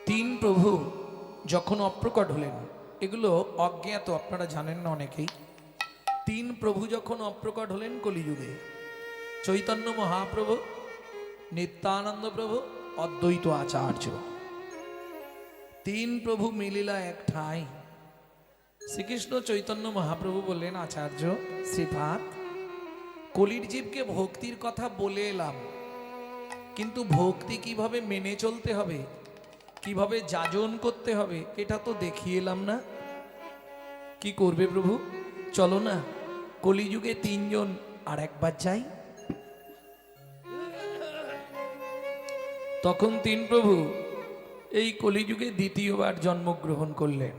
তিন প্রভু যখন অপ্রকট হলেন, এগুলো অজ্ঞাত, আপনারা জানেন না অনেকেই। তিন প্রভু যখন অপ্রকট হলেন কলিযুগে, চৈতন্য মহাপ্রভু, নিত্যানন্দ প্রভু, অদ্বৈত আচার্য, তিন প্রভু মিলিলা এক ঠাঁই। শ্রীকৃষ্ণ চৈতন্য মহাপ্রভু বললেন, আচার্য শ্রীপাদ, কলির জীবকে ভক্তির কথা বলে এলাম, কিন্তু ভক্তি কিভাবে মেনে চলতে হবে, কিভাবে যাজন করতে হবে, এটা তো দেখিয়ে এলাম না। কি করবে প্রভু? চলো না কলিযুগে তিনজন আর একবার যাই। তখন তিন প্রভু এই কলিযুগে দ্বিতীয়বার জন্মগ্রহণ করলেন।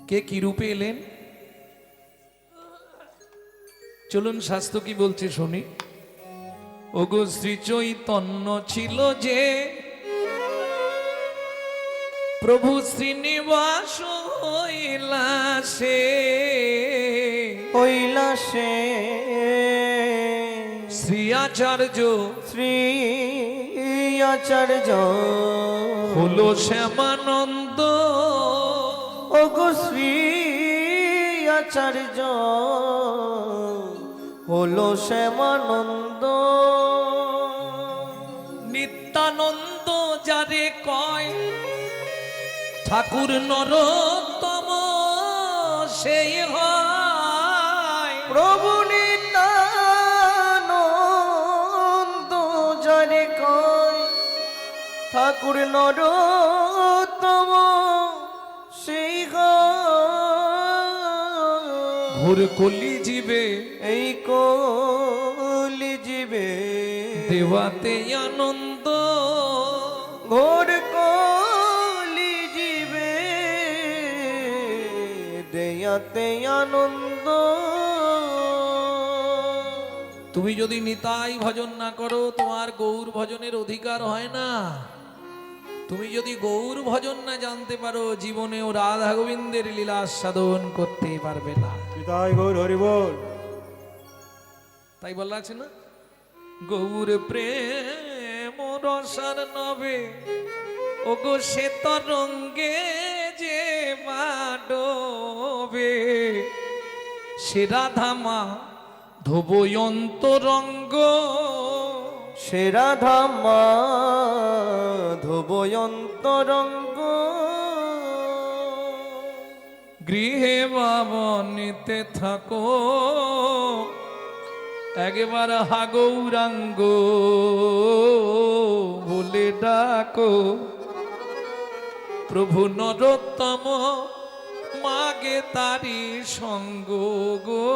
কে কি রূপে এলেন? চলুন শাস্ত্র কি বলছে শুনি। ওগো শ্রী চৈতন্য ছিল যে প্রভু শ্রীনিবাস হইলাসে শ্রী আচার্য হলো শ্যামানন্দ। ওগো শ্রী আচার্য হলো শ্যামানন্দ। নিত্যানন্দ যারে কয় ঠাকুর নরোত্তম সেই হয়। প্রভু নিত্যানন্দ যারে কয় ঠাকুর নরোত্তম সেই হয়। ঘোর কলি জীবে এই কলি জীবে দেওয়াতে আনন্দ। ঘোর কলি জীবে দেয়াতে আনন্দ। তুমি যদি নিতাই ভজন না করো, তোমার গৌর ভজনের অধিকার হয় না। তুমি যদি গৌর ভজন না জানতে পারো, জীবনেও রাধা গোবিন্দের লীলা সাধন করতে পারবে না। পিতাই গৌর হরি বল। তাই বলা আছে না, গৌর প্রেম রসার নবে ওগো সে তরঙ্গে যে মাডবে। সে রাধামা ধবয়ন্তরঙ্গ। সে রাধা মাধবয়ন্তরঙ্গ। গৃহে বাবনিতে থাকো একবার হা গৌরাঙ্গ বলে ডাকো। প্রভু নরোত্তম মাগে তারি সঙ্গ গো।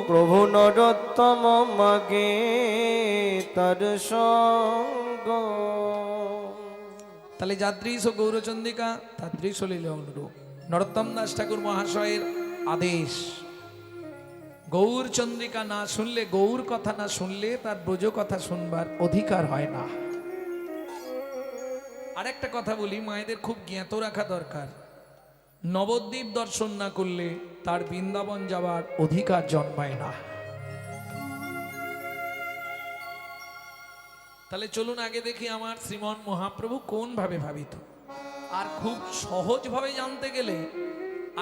প্রভু নরোত্তম মাগে তার সঙ্গ। তাহলে যাদৃশ ও গৌরচন্দিকা তাদৃশ লীলা অনুরূপ। নরোত্তম দাস ঠাকুর মহাশয়ের আদেশ, গৌর চন্দ্রিকা না শুনলে, গৌর কথা না শুনলে তার ব্রজ কথা শুনবার অধিকার হয় না। আরেকটা কথা বলি, মায়েদের খুব জ্ঞাত রাখা দরকার, নবদ্বীপ দর্শন না করলে তার বৃন্দাবন যাবার অধিকার জন্মায় না। তাহলে চলুন আগে দেখি আমার শ্রীমন মহাপ্রভু কোন ভাবে ভাবিত। আর খুব সহজ ভাবে জানতে গেলে,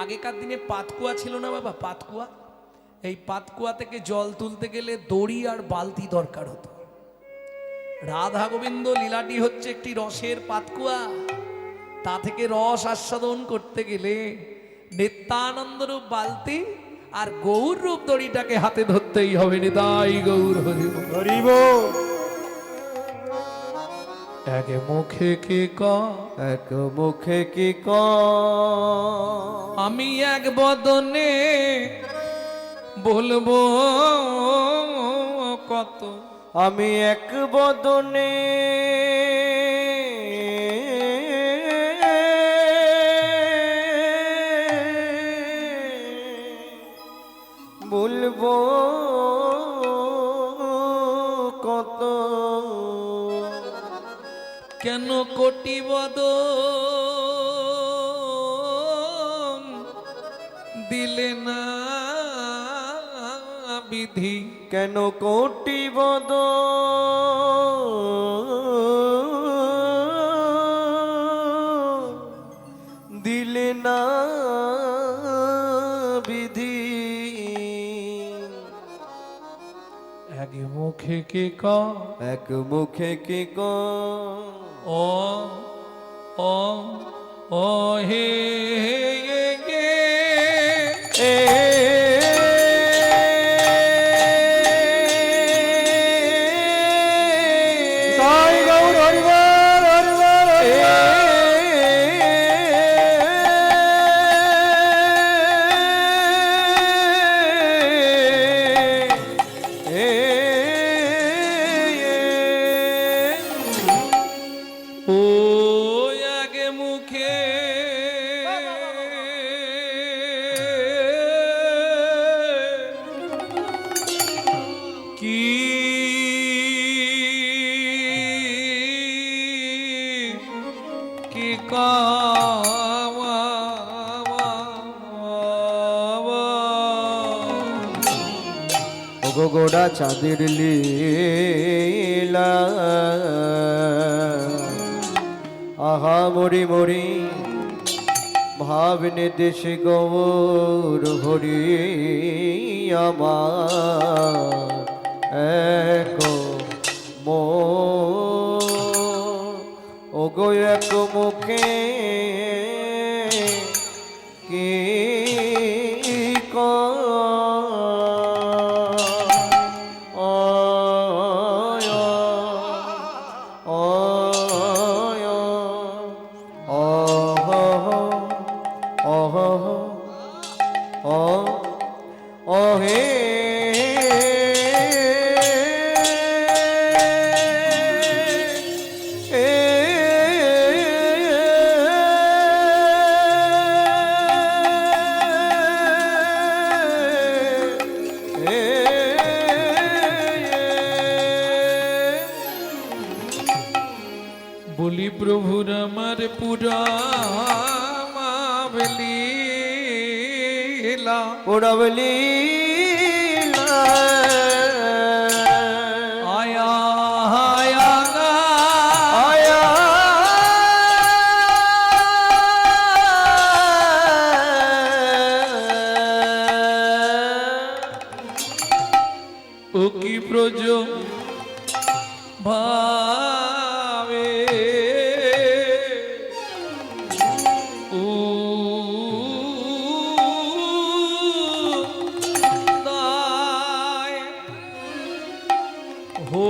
আগেকার দিনে পাতকুয়া ছিল না বাবা, পাতকুয়া। এই পাতকুয়া থেকে জল তুলতে গেলে দড়ি আর বালতি দরকার হতো। রাধা গোবিন্দ লীলাটি হচ্ছে একটি রসের পাতকুয়া। তা থেকে রস আস্বাদন করতে গেলে নিত্যানন্দ রূপ বালতি আর গৌর রূপ দড়িটাকে হাতে ধরতেই হবে। নিতাই গৌর হরি বল। এক মুখে কি এক মুখে কি আমি এক বদনে বলবো কত। আমি এক বদনে বলবো কত। কেন কোটি বদন দিলে না বিধি। কেন কোটি বদন মুখে কি কয় এক মুখে কি কয় ও ও ও হে গে এ তাই গৌর হরিবার হরিবার ও আগে মুখে কি কি কাওয়া ওগো গোড়া চাঁদের লীলা আহা মরি মরি ভাবনে দেশে গৌর হরি আমার এক ওগো এক মুখে কি বলি প্রভুর আমার পুরা মাভলীলা পুরবলি আয়া আয়া গা আয়া ও কি প্রজ ভাবে ও দায় হো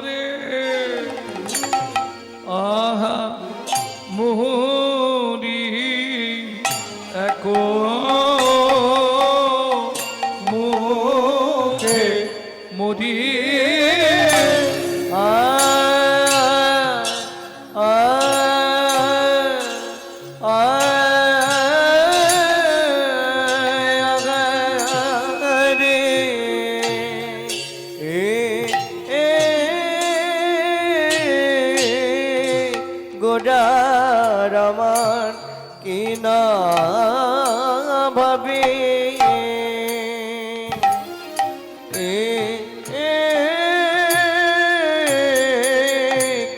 রে আহা মোহরি এক মুখে মরি গোড়ার আমার কি না ভাবে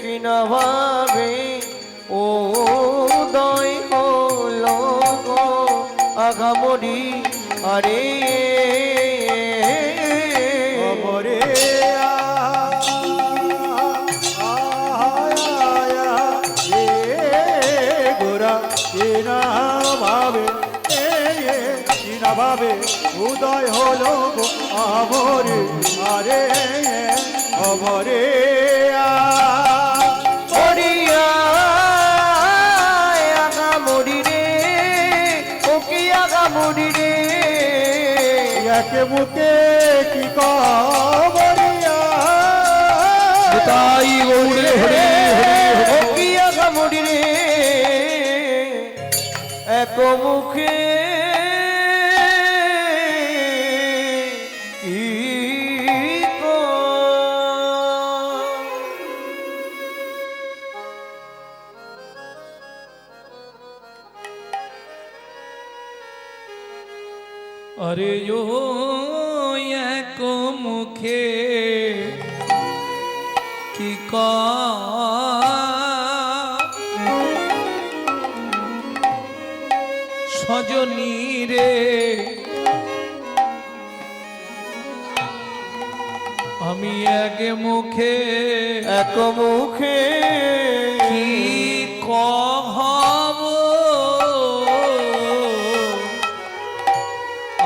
কি না ভাবে ও দয় হল গো আঘামরি আরে অমরে গোরা কিনা ভাবে উদয় হলো গো আমরে আরে অমরে আঘামরি রে ও কি আঘামরি রে এক মুখে কি কবরিয়া তাই গৌরে হরে হরে ও কি আঘামরি রে এক মুখে কি अरे यो एक मुखे की का সজনী রে আমি এক মুখে এক মুখে কি কহব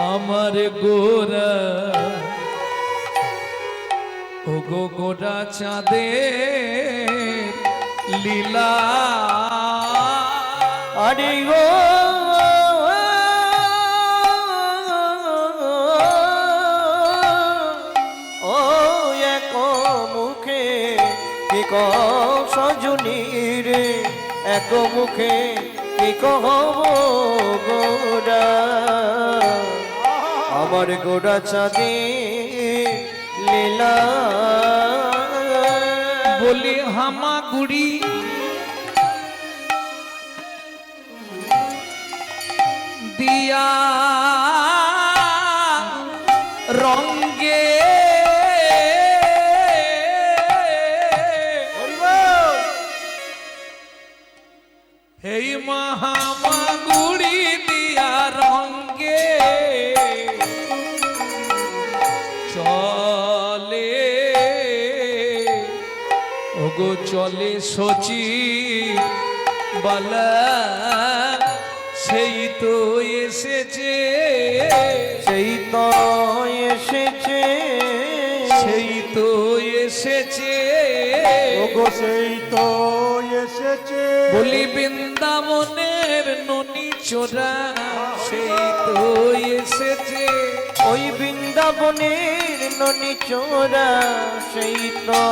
আমার গোরা ও গো গোরা চাঁদে লীলা আরে গো ও এক মুখে কি সজনী রে এক মুখে কি কহব গোরা আমার গোরা চাঁদে লীলা বলি হামাগুড়ি দিয়া রঙ্গে হেই মাহামাগুড়ি দিয়া রঙ্গে চলে ওগো চলে সচি বলা সেই তো এসেছে সেই তো এসেছে সেই তো এসেছে ওগো সেই তো এসেছে বলি বৃন্দাবনের ননি চোরা সেই তো এসেছে ওই বৃন্দাবনের ননি চোরা সেই তো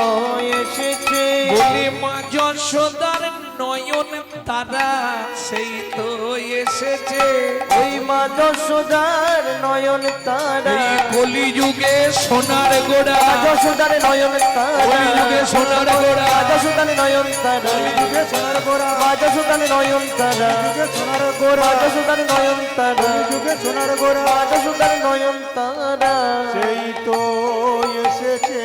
এসেছে বলি মা যশোদার নয়ন তারা সেই তো এসেছে ওই মা যশোদার নয়ন তারা এই কলিযুগে সোনার গোড়া যশোদার নয়ন তারা কলিযুগে সোনার গোড়া যশোদার নয়ন তারা যুগে সোনার গোরা যশোদার নয়ন তারা যুগে সোনার গোরা যশোদার নয়ন তারা যুগে সোনার গোরা যশোদার নয়ন তারা সেই তো এসেছে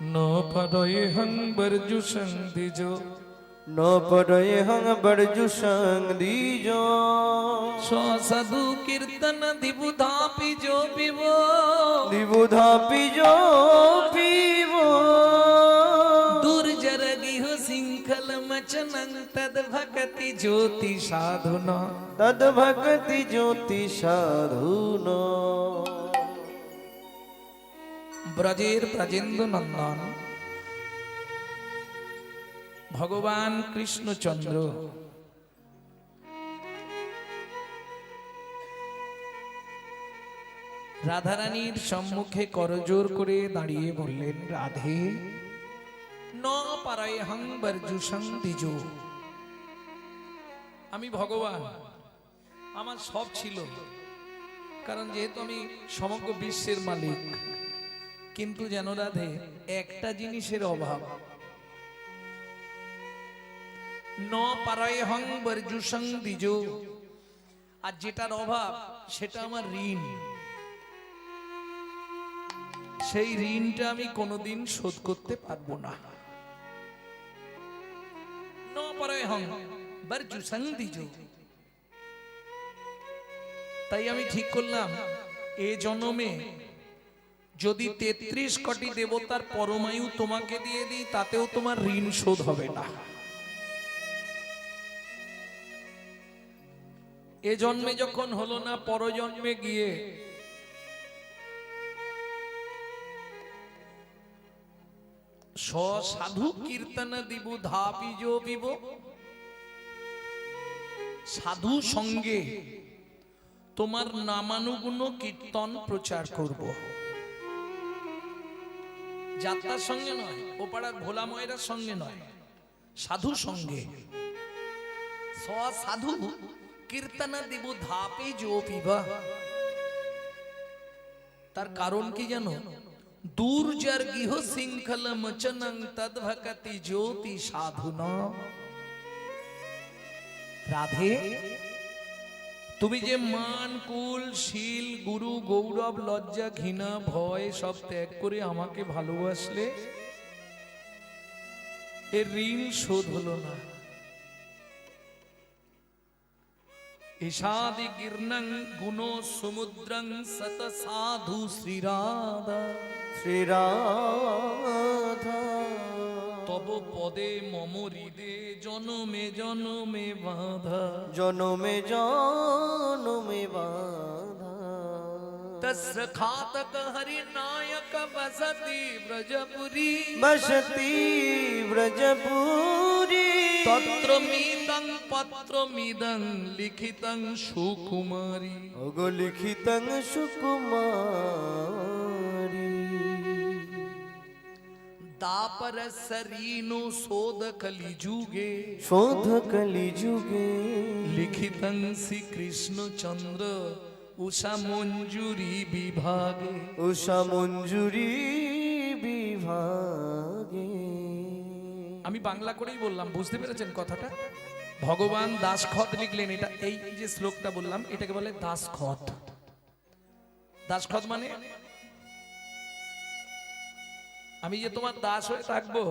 नो परोए हंग बरजु संग दिजो नो पड़े हंग बरजु संग दीजो सो साधु कीर्तन दिबुधा पिजो पिबो दिबुधा पिजो पीवो दूर जरगी हो सिंखल मचनंग तद भक्ति ज्योति साधुना तद भक्ति ज्योति साधुनो ব্রজের ব্রজেন্দ্র নন্দন ভগবান কৃষ্ণচন্দ্র রাধারানীর সম্মুখে করজোর করে দাঁড়িয়ে বললেন রাধে ন পারায় হং বরজু সন্ধিজ আমি ভগবান আমার সব ছিল কারণ যেহেতু আমি সমগ্র বিশ্বের মালিক কিন্তু যেন রাধে একটা জিনিসের অভাব ন পারায় হং বরজু সন্ধিজ আর যেটার অভাব সেটা আমার ঋণ সেই ঋণটা আমি কোনোদিন শোধ করতে পারবো না ন পারায় হং বরজু সন্ধিজ তাই আমি ঠিক করলাম এ জন্মে যদি ৩৩ কোটি দেবতার পরমায়ু তোমাকে দিয়ে দিই তাতেও তোমার ঋণ শোধ হবে না এ জন্মে যখন হলো না পরজন্মে গিয়ে সাধু কীর্তন দিব ধাপিজ পিব সাধু সঙ্গে তোমার নামানুগুণ কীর্তন প্রচার করব যাত্রার সঙ্গে নয় ও পাড়ার ভোলা ময়রার সঙ্গে নয় সাধু সঙ্গে সাধু কীর্তন দিব ধাপে জো পিবা তার কারণ কি জানো दूरजर गिहो सिंखल मचनं तद भक्ति ज्योति साधुना राधे তুমি যে মান কুল শীল গুরু গৌরব লজ্জা ঘৃণা ভয় সব ত্যাগ করে আমাকে ভালোবাসলে, এর ঋণ শোধ হলো না। ঈশাদি গির্ণং গুণ সমুদ্রং সত সাধু শ্রীরাধা শ্রীরাধা তব পদে মম হৃদে জনমে জনমে বাধা। জনমে জনমে বাধা তস্য খাতক হরি নায়ক বসতি ব্রজপুরী বসতি ব্রজপুরী তত্র মিদং পত্র মিদং লিখিতং সুকুমারী। ওগো লিখিতং সুকুমারী দাপর সরিনো শোধ কলি যুগে শোধ কলি যুগে লিখিতং শ্রী কৃষ্ণ চন্দ্র উষা মঞ্জুরি বিভাগে। উষা মঞ্জুরি বিভাগে। আমি বাংলা করেই বললাম, বুঝতে পেরেছেন কথাটা? ভগবান দাসখত লিখলেন। এটা এই যে শ্লোকটা বললাম এটাকে বলে দাসখত। দাসখত মানে আমি যে তোমার দাস হয়ে থাকবো,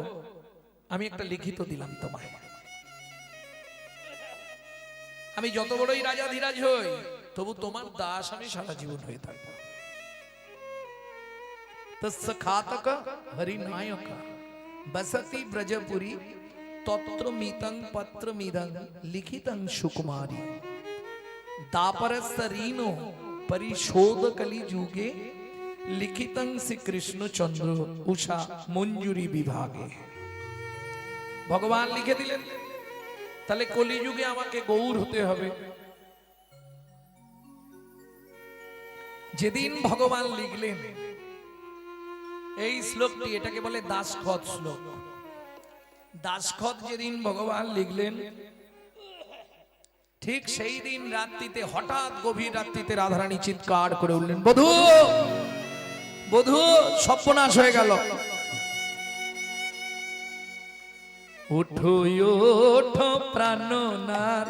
আমি একটা লিখিত দিলাম তোমায়। আমি যত বড়ই রাজা ধীরাজ হই, তবু তোমার দাস আমি সারা জীবন হয়ে থাকবো। তস্য খাতক হরিনায়ক বসতি ব্রজপুরী তত্র মিতং পত্র মিদং লিখিতং সুকুমারী। দাপর সরিনো পরিশোধ কলি যুগে লিখিতং শ্রী কৃষ্ণ চন্দ্র উষা মঞ্জুরি বিভাগে। ভগবান লিখে দিলেন, তাহলে কলিযুগে আমাকে গৌর হতে হবে। যেদিন ভগবান লিখলেন এই শ্লোকটি, এটাকে বলে দাসখত শ্লোক। দাসখত যেদিন ভগবান লিখলেন, ঠিক সেই দিন রাত্রিতে, হঠাৎ গভীর রাত্রিতে রাধারানী চিৎকার করে উঠলেন, বধূ বধূ সর্বনাশ হয়ে গেল। উঠো ওঠো প্রাণনাথ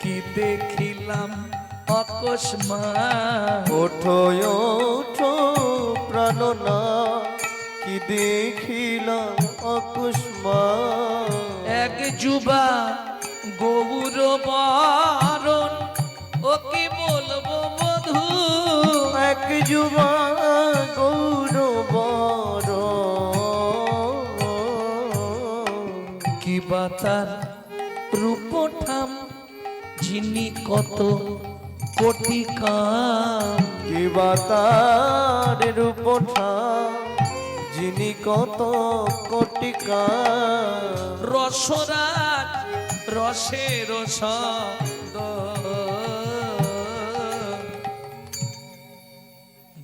কি দেখিলাম অকস্মাৎ। ওঠো ওঠো প্রাণনাথ কি দেখিলাম অকস্মাৎ। এক যুবা গৌর বরণ ও কি বলবো বধূ। এক যুবা গৌরবর কি বাতার রূপঠাম যিনি কত কোটি কাম। কি বাতার রূপঠা যিনি কত কোটি কাম। রসরাজ রসে রস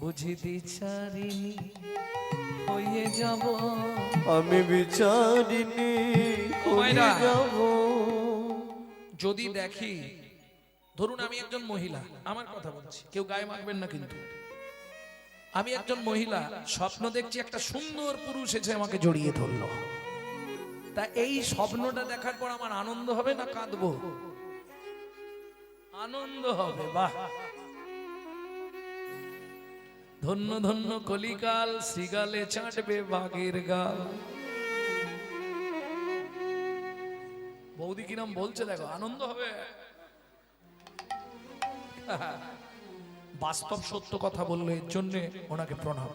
বুঝি বিচারিনি হয়ে যাব। আমি বিচারিনি হয়ে মায়েরা, যাব। যদি দেখি, ধরুন আমি একজন মহিলা, আমার কথা বলছি, কেউ গায়ে মাখবেন না কিন্তু। আমি একজন মহিলা, স্বপ্ন দেখছি একটা সুন্দর পুরুষ এসে আমাকে জড়িয়ে ধরলো। তা এই স্বপ্নটা দেখার পর আমার আনন্দ হবে না কাঁদবো? আনন্দ হবে। বাহ, ধন্য ধন্য কলিকাল, শ্রীগালে চাটবে বাঘের গাল। বৌদি কিরম বলছে দেখো, আনন্দ হবে। বাস্তব সত্য কথা বললো, এর জন্য ওনাকে প্রণাম।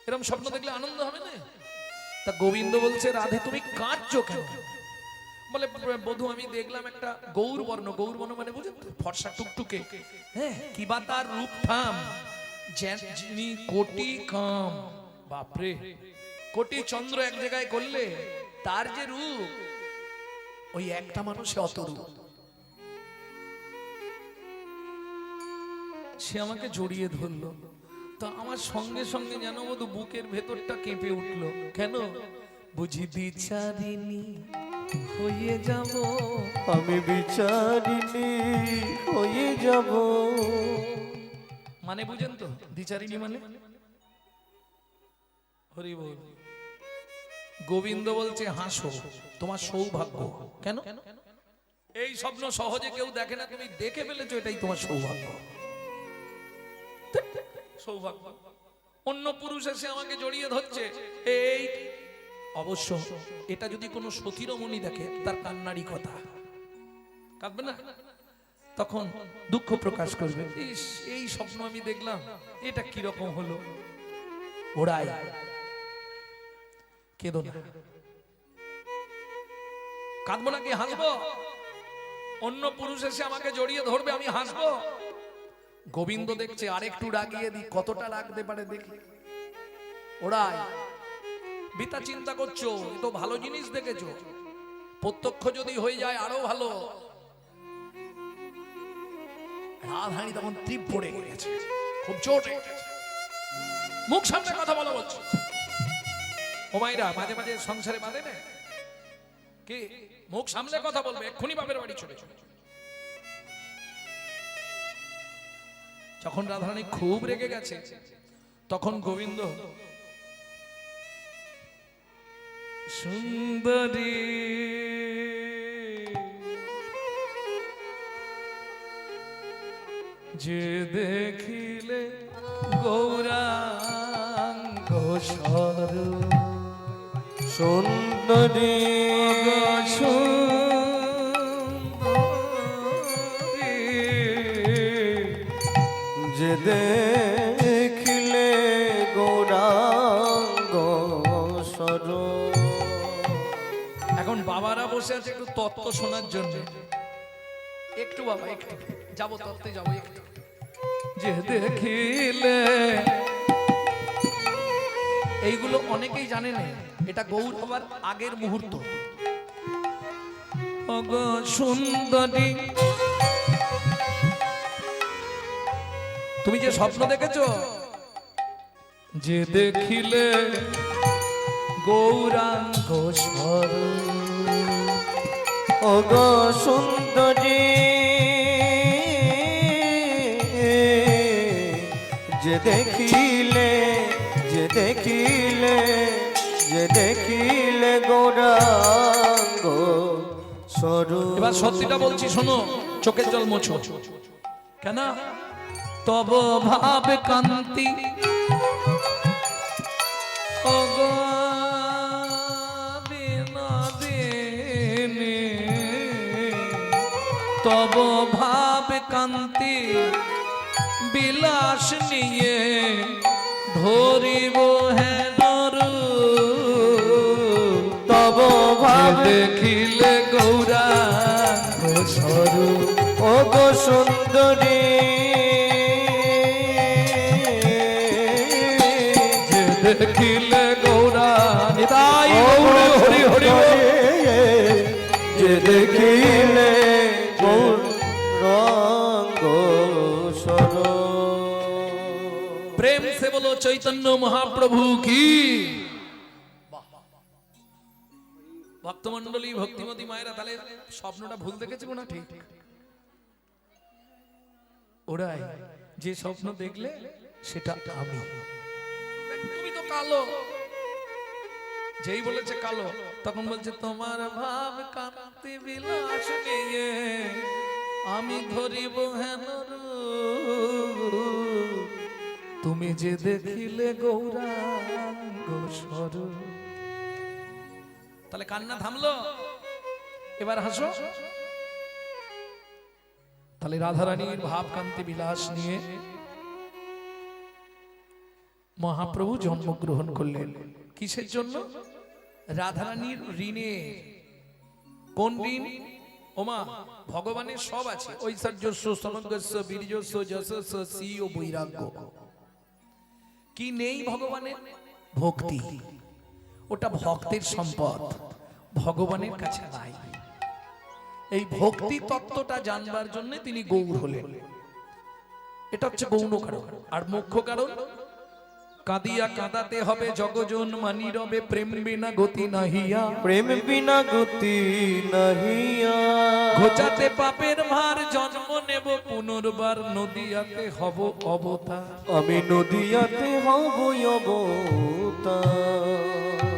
এরকম স্বপ্ন দেখলে আনন্দ হবে না? তা গোবিন্দ বলছে, রাধে তুমি কাঁদছো কেন? বলে, বধূ আমি দেখলাম একটা গৌর বর্ণ। গৌর বর্ণ মানে বুঝেন তো, ফর্সা টুকটুকে। হ্যাঁ, কিবা তার রূপ থাম যিনি কোটি কাম। বাপরে, কোটি চন্দ্র এক জায়গায় করলে তার যে রূপ, ওই একটা মানুষে অত রূপ। সে আমাকে জড়িয়ে ধরলো, তো আমার সঙ্গে সঙ্গে যেন বধু বুকের ভেতরটা কেঁপে উঠলো। কেন? বুঝি বিচারিনি হয়ে যাব। আমি বিচারিনি হয়ে যাব। মানে বুঝেন তো, দ্বিচারিণী মানে হরি বল। গোবিন্দ বলছে হাসো, তোমার সৌভাগ্য। কেন? এই স্বপ্ন সহজে কেউ দেখে না, তুমি দেখে ফেলেছো, এটাই তোমার সৌভাগ্য। সৌভাগ্য। অন্য পুরুষ এসে আমাকে জড়িয়ে ধরছে, এই অবশ্য এটা যদি কোনো সতীরমণি দেখে, তার কান্নারই কথা, কাঁদবে না? তখন দুঃখ প্রকাশ করবে, ইস এই স্বপ্ন আমি দেখলাম, এটা কিরকম হলো। ওরাই কেঁদো না। কাঁদবো নাকি হাসবো? অন্য পুরুষ এসে আমাকে জড়িয়ে ধরবে, আমি হাসবো? গোবিন্দ দেখছে, আরেকটু রাগিয়ে দিই, কতটা রাখতে পারে দেখি। ওরাই বিতা চিন্তা করছো, এ তো ভালো জিনিস দেখেছো, প্রত্যক্ষ যদি হয়ে যায় আরো ভালো। রাধারানী তখন তীপ পড়ে গেছে, খুব চোট লেগেছে। মুখ সামনে কথা বলা বলছে। ও মাইরা মাঝে মাঝে সংসারে বাঁধে না কি? মুখ সামনে কথা বলবে, এক্ষুনি বাপের বাড়ি চলে যাবে। যখন রাধারানী খুব রেগে গেছে, তখন গোবিন্দ সুন্দরী যে দেখিলে গৌরাঙ্গ স্বরূপ, সুন্দরী যে দেখিলে গৌরাঙ্গ স্বরূপ। এখন বাবারা বসে আছে একটু তত্ত্ব শোনার জন্য। একটু বাবা, একটু যাবো তত্ত্বে যাবো একটু। যে দেখিলে, এইগুলো অনেকেই জানে না, এটা গৌর হবার আগের মুহূর্ত। অগো সুন্দরী, তুমি যে স্বপ্ন দেখেছো, যে দেখিলে গৌরাঙ্গ স্বরূপ, ওগো সুন্দরী যে দেখিলে, যে দেখিলে, যে দেখিলে গৌরাঙ্গ স্বরূপ। এবার সত্যিটা বলছি, শোনো, চোখের জল মোছো। কেন? তব ভাব কান্তি ওগো বিনোদিনী, তব ভাব কান্তি বিলাস নিয়ে ধরিব হেনর, তব ভাব দেখিলে গৌরাঙ্গ স্বরূপ। ওগো সুন্দরী যে দেখিলে গৌরাঙ্গ, নিতাই গৌর হরি হরি বল। যে দেখিলে গৌরাঙ্গ স্বরূপ। প্রেম সে বলো চৈতন্য মহাপ্রভু কি। ভক্তমন্ডলী, ভক্তিমতী মায়েরা, তাহলে স্বপ্নটা ভুল দেখেছে না ঠিক? ওরাই যে স্বপ্ন দেখলে সেটা আমি। তুমি তো কালো, যেই বলেছে কালো, তখন বলছে তোমার ভাব কান্তি বিলাস নিয়ে আমি ধরিব হেন রূপ, তুমি যে দেখিলে গৌরাঙ্গ স্বরূপ। তাহলে কান্না থামলো, এবার হাসো। তাহলে রাধারানীর ভাব কান্তি বিলাস নিয়ে মহাপ্রভু জন্মগ্রহণ করলেন। কিসের জন্য? রাধারানীর ঋণে। কোন ঋণ? ওমা, ভগবানের সব আছে, ঐশ্বর্যস্য, সমগ্রস্য, বীর্যস্য, যশস্য, শ্রী ও বৈরাগ্য। কি নেই ভগবানের? ভক্তি। ওটা ভক্তের সম্পদ, ভগবানের কাছে নাই। এই ভক্তি তত্ত্বটা জানবার জন্য তিনি গৌর হলেন। এটা হচ্ছে গৌণ কারণ। আর মুখ্য কারণ, কাঁদিয়া কাঁদাতে হবে জগজন মানি রবে, প্রেম বিনা গতি নাহিয়া, প্রেম বিনা গতি নাহিয়া। ঘোচাতে পাপের ভার জন্ম নেব পুনর্বার, নদিয়াতে হব অবতার। আমি নদিয়াতে হব অবতার।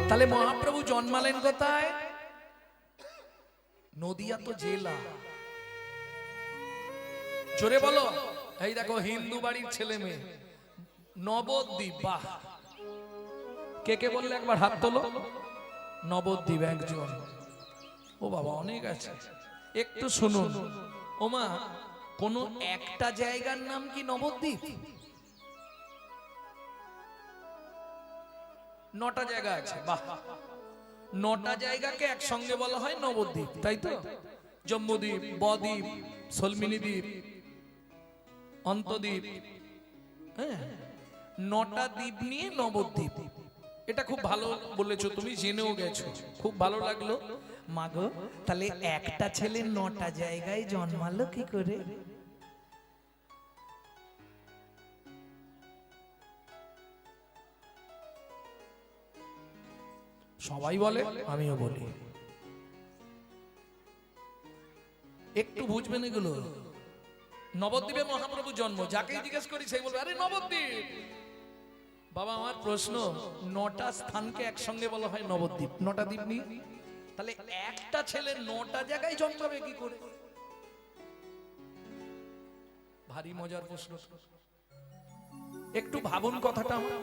তাহলে মহাপ্রভু জন্মালেন কোথায়? নদিয়া তো জেলা, জোরে বলো। এই দেখো হিন্দু বাড়ির ছেলে মেয়ে নবদ্বীপ, বাহ, কে কে বললে একবার হাত তোলো। নবদ্বীপ একজন, ও বাবা অনেক আছে। একটু শুনুন, ওমা কোন একটা জায়গার নাম কি নবদ্বীপ? 9টা জায়গা আছে, বাহ। 9টা জায়গাকে একসঙ্গে বলা হয় নবদ্বীপ, তাই তো? জম্বুদ্বীপ, বদ্বীপ, সলমিনী দ্বীপ, অন্তদ্বীপ, হ্যাঁ, 9টা দ্বীপ নিয়ে নবদ্বীপ। এটা খুব ভালো বলেছো, তুমি জেনেও গেছো, খুব ভালো লাগলো। মাগো, তাহলে একটা ছেলে 9টা জায়গায় জন্মালো কি করে? সবাই বলে, আমিও বলি, একটু বুঝবেন এগুলো। নবদ্বীপে মহাপ্রভু জন্ম, যাকেই জিজ্ঞেস করি সেই বলবে আরে নবদ্বীপ। বাবা আমার প্রশ্ন, 9টা স্থানকে একসঙ্গে বলা হয় নবদ্বীপ, 9টা দ্বীপ নিয়ে, তাহলে একটা ছেলে 9টা জায়গায় জন্মাবে কি করে? ভারী মজার প্রশ্ন, একটু ভাবুন কথাটা আমার।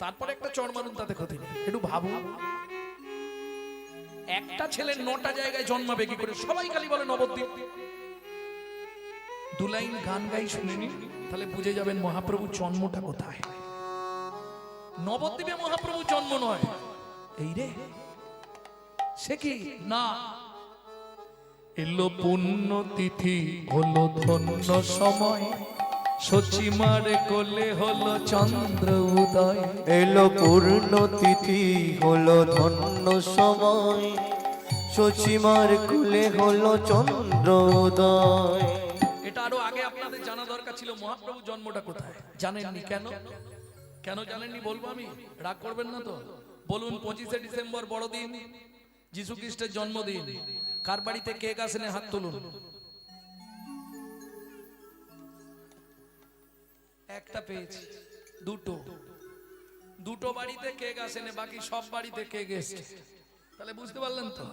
তারপরে একটা চড় মারুন, তাতে ক্ষতি নেই, একটু ভাবুন। একটা ছেলে 9টা জায়গায় জন্মাবে কি করে? সবাই খালি বলে নবদ্বীপ। 2 লাইন গান গাই শুনিনি, তাহলে বুঝে যাবেন মহাপ্রভুর জন্মটা কোথায়। নবদ্বীপে মহাপ্রভুর জন্ম নয়, এই রে সে কি না, এলো পুণ্য তিথি হলো ধন্য সময়, সচিমার কোলে হলো চন্দ্র উদয়। এলো পূর্ণ তিথি হলো ধন্য সময়, সচিমার কোলে হলো চন্দ্র উদয়। এটা আরো আগে আপনাদের জানা দরকার ছিল, মহাপ্রভুর জন্মটা কোথায় জানেননি। কেন কেন জানেননি বলবো আমি, রাগ করবেন না তো? বলুন, 25শে ডিসেম্বর বড়দিন, যিশু খ্রিস্টের জন্মদিন। কার বাড়িতে কেক আসেনি হাত তুলুন। একটা পেয়েছি, দুটো বাড়িতে কেক আসেনি, বাকি সব বাড়িতে কেক এসছে। তাহলে বুঝতে পারলেন তো,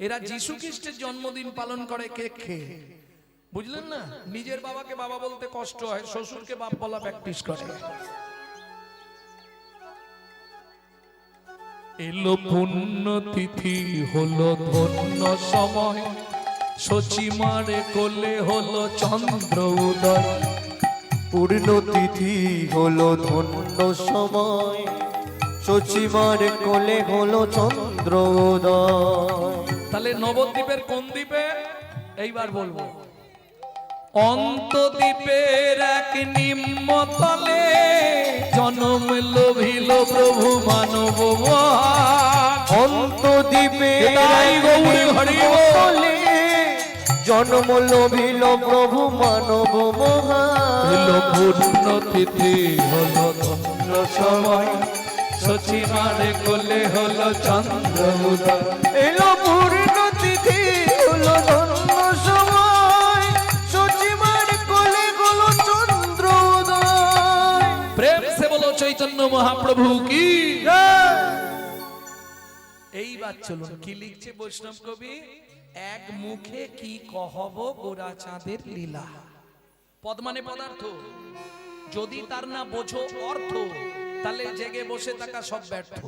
এরা যিশু খ্রিস্টের জন্মদিন পালন করে কেক খেয়ে, বুঝলেন না? নিজের বাবাকে বাবা বলতে কষ্ট হয়, শ্বশুরকে বাপ বলা প্র্যাকটিস করে। এলো পুণ্য তিথি হলো ধন্য সময়, সচিমারে কোলে হলো চন্দ্র উদয়। পূর্ণ তিথি হলো ধন্য সময়, সচিমার কোলে হলো চন্দ্র উদয়। তাহলে নবদ্বীপের কোন দ্বীপে? এইবার বলবো, অন্তদ্বীপের এক নিম্নতলে জন্ম লোভিল প্রভু মানব মহান। অন্তদ্বীপের তাই গৌরী হরি বলে জন্ম লোভিল প্রভু মানব মহান। এলো পূর্ণ তিথি হলো ধন্য সময়, সচিমারে কোলে হলো চন্দ্র উদয়। এলো পূর্ণ তিথি হলো ধন্য সময়, সচিমার কোলে হলো চন্দ্র উদয়। প্রেম সে বলো চৈতন্য মহাপ্রভু কি। এইবার চলুন, কি লিখছে বৈষ্ণব কবি? এক মুখে কি কহব গোরা চাঁদের লীলা। পদ মানে পদার্থ, যদি তার না বোঝো অর্থ, তাহলে জেগে বসে থাকা সব ব্যর্থ,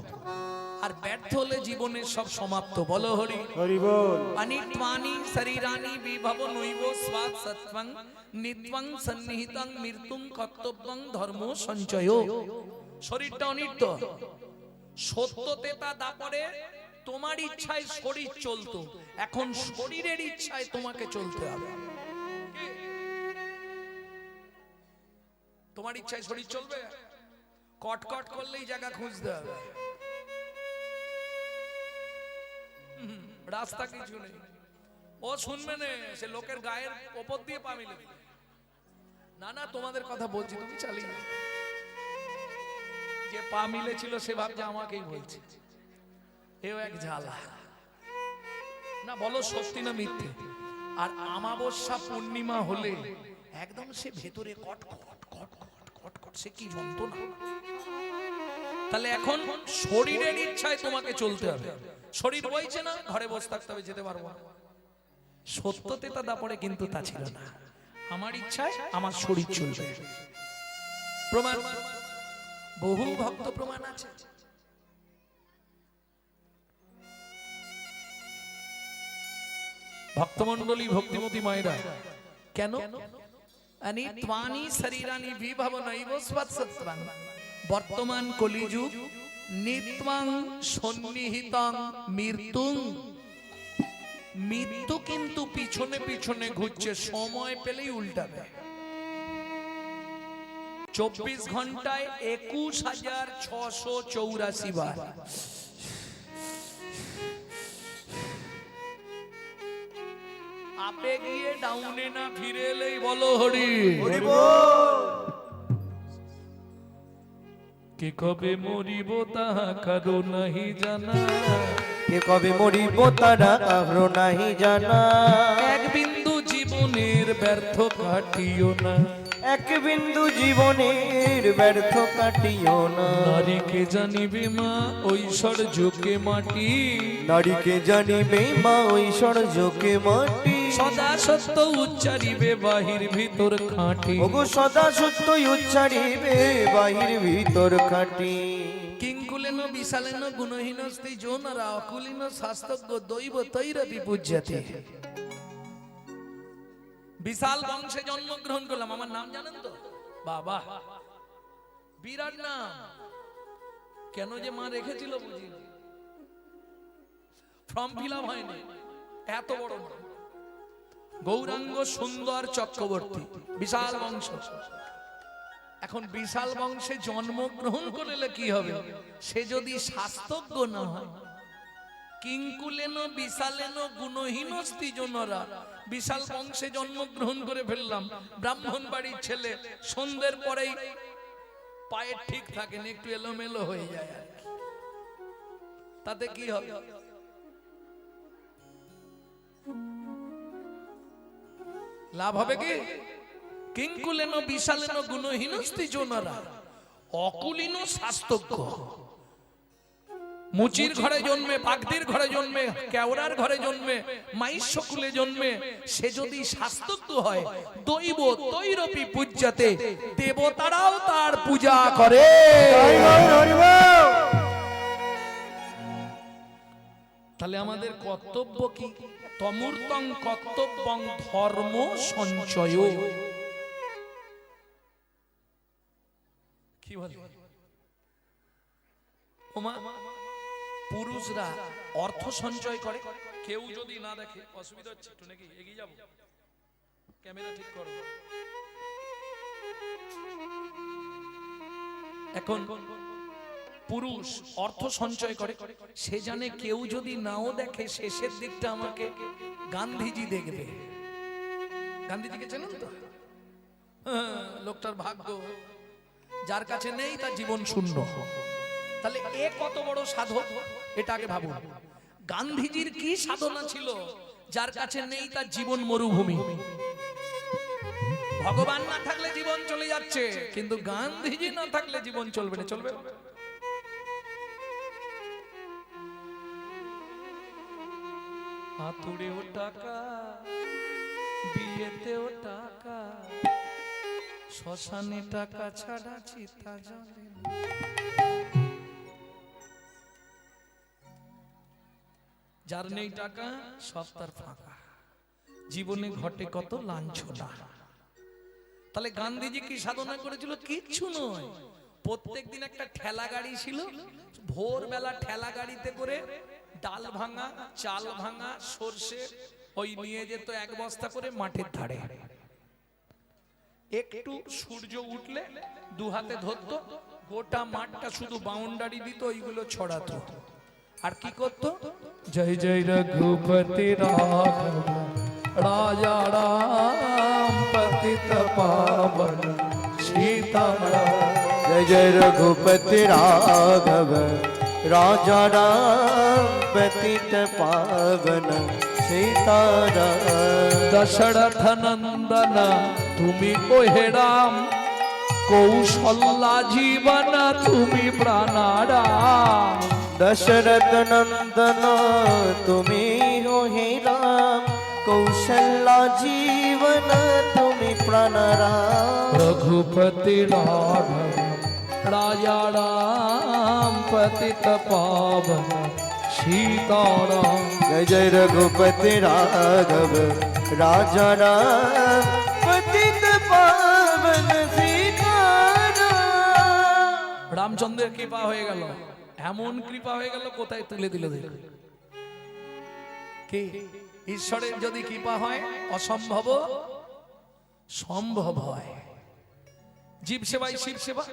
আর ব্যর্থ হলে জীবনের সব সমাপ্ত। বলো হরি হরি বল। অনিত্বানি শরীরানি বিভব নৈব স্বাদ সত্বং নিত্যং সন্নিহিতং মৃত্যুং কর্তব্যং ধর্ম সঞ্চয়। শরীরটা অনিত্য, সত্যতে তা দাপরে তোমার ইচ্ছায় শরীর চলতো, এখন শরীরের ইচ্ছায় তোমাকে চলতে হবে। তোমার ইচ্ছায় শরীর চলবে, কটকট করলেই জায়গা খুঁজতে হবে, রাস্তা কিছু নেই। ও শুনবে না, সে লোকের গায়ের ওপর দিয়ে পা মিলে। না না, তোমাদের কথা বলছি, তুমি চালিয়ে। যে পা মিলেছিল সে ভাবছে আমাকেই বলছে, এও এক ঝালা। না বলো সত্যি না মিথ্যে? আর অমাবস্যা পূর্ণিমা হলে একদম সে ভেতরে কটকট কটকট কটকট, সে কি যন্ত্রণা। তাহলে এখন শরীরের ইচ্ছায় তোমাকে চলতে হবে। শরীর বইছে না, ঘরে বসে থাকতে হবে, যেতে পারবো না। সত্যতে তা দাপড়ে কিন্তু তা ছিল না। আমার ইচ্ছায় আমার শরীর চলবে। প্রমাণ বহু ভক্ত প্রমাণ আছে। ভক্তমণ্ডলী ভক্তিমতী মায়েরা কেন ত্বানি শরীরানি বিভবনৈব স্বৎসত্বাং বর্তমান কলিযুগ নিত্বাং সন্নিহিতাং মৃত্যুং। মৃত্যু কিন্তু পিছনে পিছনে ঘুরছে, সময় পেলেই উল্টাবে। 24 ঘন্টায় 21,684 বার। আপে গিয়ে ডাউনে না ফিরে এলেই বলো হরি হরি বল। কে কবে মরিব তাহা কারো নাহি জানা, কে কবে মরিব তারা কারো নাহি জানা। এক বিন্দু জীবনের ব্যর্থ কাটিও না, এক বিন্দু জীবনের ব্যর্থ কাটিও না। নারীকে জানিবে মা ঐশ্বর্যকে মাটি, নারীকে জানিবে মা ঐশ্বর্যকে মাটি। সদা সত্য উচ্চারিবে বাহির ভিতর খাঁটি। ওগো সদা সত্যই উচ্চারিবে বাহির ভিতর খাটি। কিঙ্কুলেন বিশালেন গুণহীনস্তি জোনরা অকুলিন শাস্তজ্ঞ দৈব তৈরপি পূজ্যতে। বিশাল বংশে জন্মগ্রহণ করলাম, আমার নাম জানেন তো? বাবা বিরাট নাম। কেন যে মা রেখেছিল বুঝি, ফর্ম ফিল আপ হয়নি, এত বড় নাম। গৌরাঙ্গ সুন্দর চক্রবর্তী, বিশাল বংশ। এখন বিশাল বংশে জন্মগ্রহণ করলে কি হবে? সে যদি শাস্ত্রজ্ঞ না হয়। কিঙ্কুলেন বিশালেন গুণহীনস্তি জনরা, বিশাল বংশে জন্মগ্রহণ করে ফেললাম, ব্রাহ্মণ বাড়ির ছেলে, সন্ধ্যের পরেই পায়ে ঠিক থাকেন, একটু এলোমেলো হয়ে যায় আর কি। তাতে কি হবে? লাভ হবে কি? কিঙ্কুলেন বিশালেন গুণহীনস্তি জনরা অকুলিন শাস্ত্রজ্ঞ। মুচির ঘরে জন্মে, বাগদির ঘরে জন্মে, কেওড়ার ঘরে জন্মে, মাইস্য কুলে জন্মে, সে যদি শাস্ত্রজ্ঞ হয়, দৈব তৈরপি পূজ্যতে, দেবতারাও তার পূজা করে। হরি বল, হরি বল। তাহলে আমাদের কর্তব্য কি? তমূর্তং কর্তব্যং ধর্ম সঞ্চয়। কি বলে ওমা? পুরুষরা অর্থ সঞ্চয় করে, কেউ যদি না দেখে অসুবিধা হচ্ছে একটু নাকি? এগিয়ে যাবো, ক্যামেরা ঠিক করো। এখন পুরুষ অর্থ সঞ্চয় করে, সে জানে কেউ যদি নাও দেখে শেষের দিকটা আমাকে গান্ধীজি দেখবে। গান্ধীজিকে চেনেন তো? লোকটার ভাগ্য, যার কাছে নেই তার জীবন শূন্য। তাহলে এ কত বড় সাধক, এটা আগে ভাবুন। গান্ধীজির কি সাধনা ছিল? যার কাছে নেই তার জীবন মরুভূমি। ভগবান না থাকলে জীবন চলে যাচ্ছে, কিন্তু গান্ধীজি না থাকলে জীবন চলবে না। চলবে হাতুড়েও টাকা, বিয়েতেও টাকা, শ্মশানে টাকা ছাড়া চিতা জ্বলে না। যার নেই টাকা সব তার ফাঁকা, জীবনে ঘটে কত লাঞ্ছনা। তাহলে গান্ধীজি কি সাধনা করেছিল? কিচ্ছু নয়। প্রত্যেক দিন একটা ঠেলা গাড়ি ছিল, ভোরবেলা ঠেলা গাড়িতে করে ডাল ভাঙা, চাল ভাঙা, সর্ষে ওই নিয়ে যেত এক বস্তা করে মাঠের ধারে। একটু সূর্য উঠলে দু হাতে ধরতো, গোটা মাঠটা শুধু বাউন্ডারি দিত, ওইগুলো ছড়াতো। আর কি করতো? জয় জয় রঘুপতি রাঘব রাজা রাম পতিত পাবন সীতারাম। जय जय रघुपति राघव राजा राम पतित पावन सीताराम। दशरथ नंदन তুমি ওহে রাম, কৌশল্যা জীবন তুমি প্রাণারাম। दशरथ नंदन तुम्ही हो हे राम, कौशल्या जीवन तुम्ही प्राणराम रघुपति राघव राजा राम पतित पावन सीताराम। जय जय रघुपति राघव राजा राम पतित पावन सीताराम। রামচন্দ্রের কৃপা হয়ে গেল, এমন কৃপা হয়ে গেল কোথায় তুলে দিল দেখ। কি ঈশ্বরের যদি কৃপা হয় অসম্ভব সম্ভব হয়। জীব সেবাই শিব সেবা,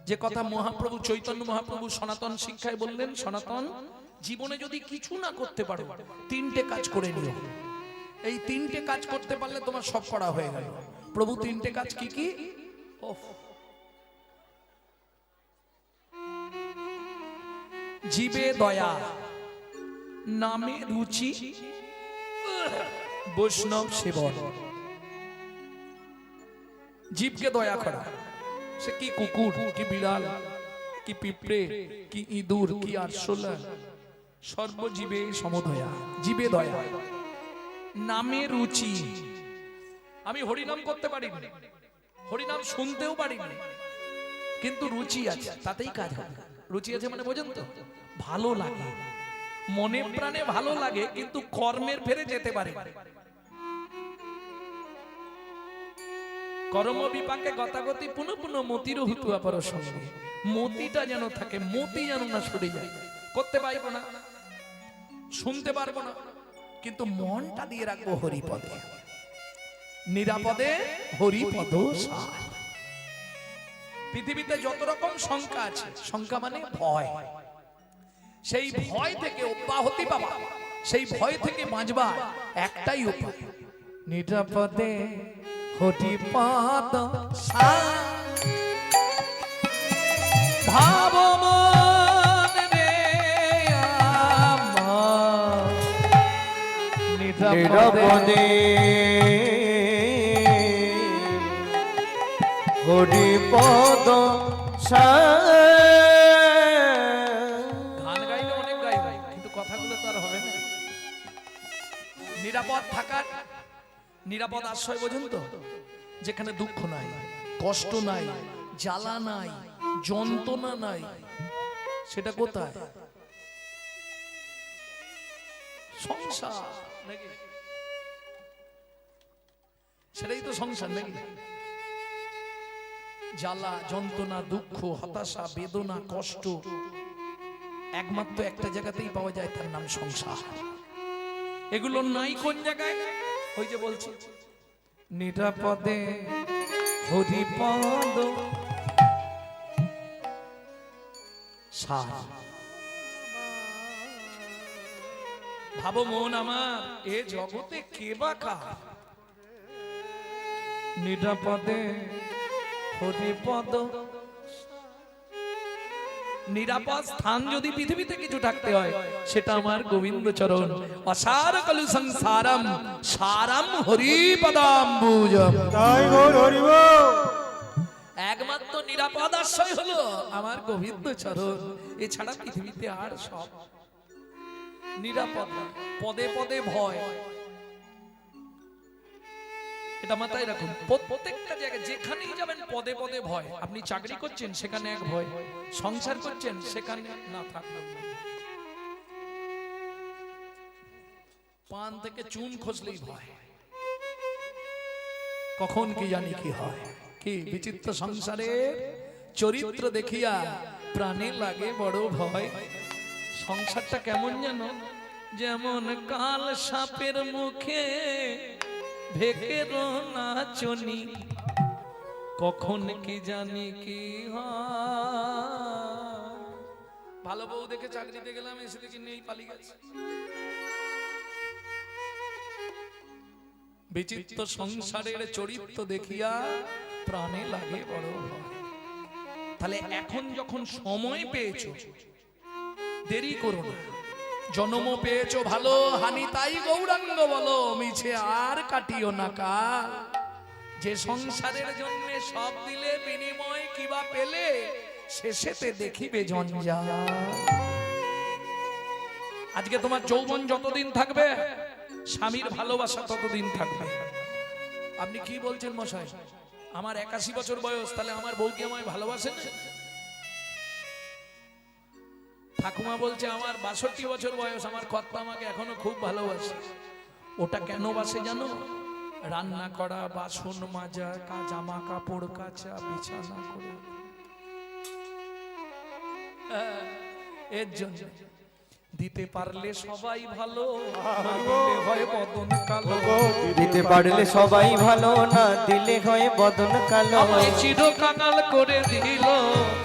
যে কথা মহাপ্রভু চৈতন্য মহাপ্রভু সনাতন শিক্ষায় বললেন, সনাতন জীবনে যদি কিছু না করতে পারো তিনটে কাজ করে নিও। এই তিনটে কাজ করতে পারলে তোমার সব করা হয়ে গেল। প্রভু তিনটে কাজ কি কি? জীবে দয়া, নামে রুচি, বৈষ্ণব সেবন। জীবকে দয়া করা, সে কি কুকুর, কি বিড়াল, কি পিঁপড়ে, কি ইঁদুর, কি আরশোলা, সর্বজীবে সমদয়া। জীবে দয়া, নামে রুচি। আমি হরিনাম করতে পারি না, হরিনাম শুনতেও পারি না, কিন্তু রুচি আছে, তাতেই কাজ হবে। রুচি আছে মানে বোঝেন তো, ভালো লাগে, মনে প্রাণে ভালো লাগে, কিন্তু কর্মের ফেরে যেতে পারে। কর্ম বিপাকে গতাগতি পুনঃ পুনঃ মতির হুতুয়া পর সঙ্গে। মতিটা যেন থাকে, মতি যেন না সরে যায়। করতে পারবো না, শুনতে পারবো না, কিন্তু মনটা দিয়ে রাখবো হরিপদে। নিরাপদে হরিপদ সার। পৃথিবীতে যত রকম শঙ্কা আছে, শঙ্কা মানে ভয়, সেই ভয় থেকে অব্যাহতি পাবা, সেই ভয় থেকে বাঁচবার একটাই উপায়, নিরাপদে হরিপদ সার। ভাব মন রে আমার, নিরাপদে হরিপদ সার। গান গাইলে অনেক গাইব, কিন্তু কথাগুলো তো আর হবে না। নিরাপদ থাকার নিরাপদ আশ্রয় বোঝেন তো, যেখানে দুঃখ নাই, কষ্ট নাই, জ্বালা নাই, যন্ত্রণা নাই, সেটা কোথায়? সংসার নাকি? সেটাই তো সংসার নাকি? জ্বালা যন্ত্রণা দুঃখ হতাশা বেদনা কষ্ট একমাত্র একটা জায়গাতেই পাওয়া যায়, তার নাম সংসার। এগুলো নাই কোন জায়গায়? ওই যে বলছি নিরাপদে হরিপদ সার। ভাবো মন আমার, এ জগতে কে বা কার? নিরাপদে হরিপদ। নিরাপদ স্থান যদি পৃথিবীতে কিছু থাকতে হয়, সেটা আমার গোবিন্দ চরণ। অসার কলু সংসারম সারম হরিপদাম্বুজম। তাই গৌর হরি বল। একমাত্র নিরাপদ আশ্রয় হলো আমার গোবিন্দ চরণ। এছাড়া পৃথিবীতে আর সব নিরাপদ নয়। পদে পদে ভয়, এটা মাথায় রাখুন। প্রত্যেকটা জায়গায় যেখানেই যাবেন পদে পদে ভয়। আপনি চাকরি করছেন, সেখানে এক ভয়। সংসার করছেন, সেখানে না থাকবেন। পান থেকে চুন খসলেই ভয়, কখন কি জানি কি হয়। কি বিচিত্র সংসারের চরিত্র দেখিয়া প্রাণে লাগে বড় ভয়। সংসারটা কেমন যেন, যেমন কাল সাপের মুখে ভেকের নাচনি, কখন কি জানি কি হয়। ভালো বউ দেখে চাকরিতে গেলাম, এসে দেখি নেই, পালিয়ে গেছে। বিচিত্র সংসারের চরিত্র দেখিয়া প্রাণে লাগে বড় ভয়। তাহলে এখন যখন সময় পেয়েছো, দেরি করো না। জন্ম পেয়েছো ভালো, হানি তাই গৌরাঙ্গ বলো, মিছে আর কাটিও না কাল। যে সংসারের জন্য সব দিলে বিনিময় কিবা পেলে, শেষেতে দেখিবে জঞ্জাল। আজকে তোমার যৌবন যতদিন থাকবে, স্বামীর ভালোবাসা ততদিন থাকবে। আপনি কি বলছেন মশাই? আমার 81 বছর বয়স, তাহলে আমার বউ কি আমায় ভালোবাসে না? ঠাকুমা বলছে আমার 62 বছর বয়স, আমার কর্তা আমাকে এখনো খুব ভালোবাসে। ওটা কেন বাসে জানো? রান্না করা, বাসন মাজা, জামা কাপড় কাচা, বিছানা করে, এর জন্য। দিতে পারলে সবাই ভালো, না দিলে হয় বদন কালো। দিতে পারলে সবাই ভালো, না দিলে হয় বদন কালো। আমায় চিরকাঙাল করে দিল,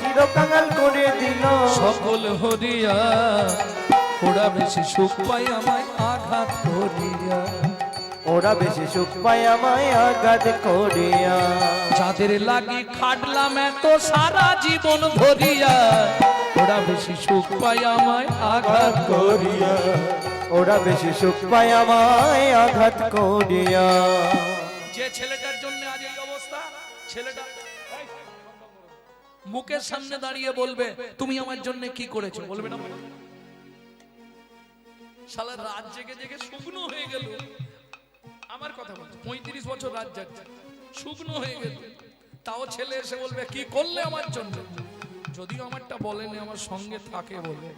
চিরকাঙাল করে দিল সকল হরিয়া। ওরা বেশি সুখ পায় আমায় আঘাত করিয়া। ওরা বেশি সুখ পায় আমায় আঘাত করিয়া। যাদের লাগি খাটলাম এত সারা জীবন ধরিয়া, ওরা বেশি সুখ পায় আমায় আঘাত করিয়া। ওরা বেশি সুখ পায় আমায় আঘাত করিয়া। যে ছেলেটার জন্য আজ এই অবস্থা, ছেলেটা মুখের সামনে দাঁড়িয়ে বলবে তুমি আমার জন্য কি করেছো, বলবে না? শালা রাত জেগে জেগে শুকনো হয়ে গেল। আমার কথা বলছে, 35 বছর রাত জাগছে, শুকনো হয়ে গেল, তাও ছেলে এসে বলবে কি করলে আমার জন্য। যদিও আমারটা বলেনি, আমার সঙ্গে থাকে বলে।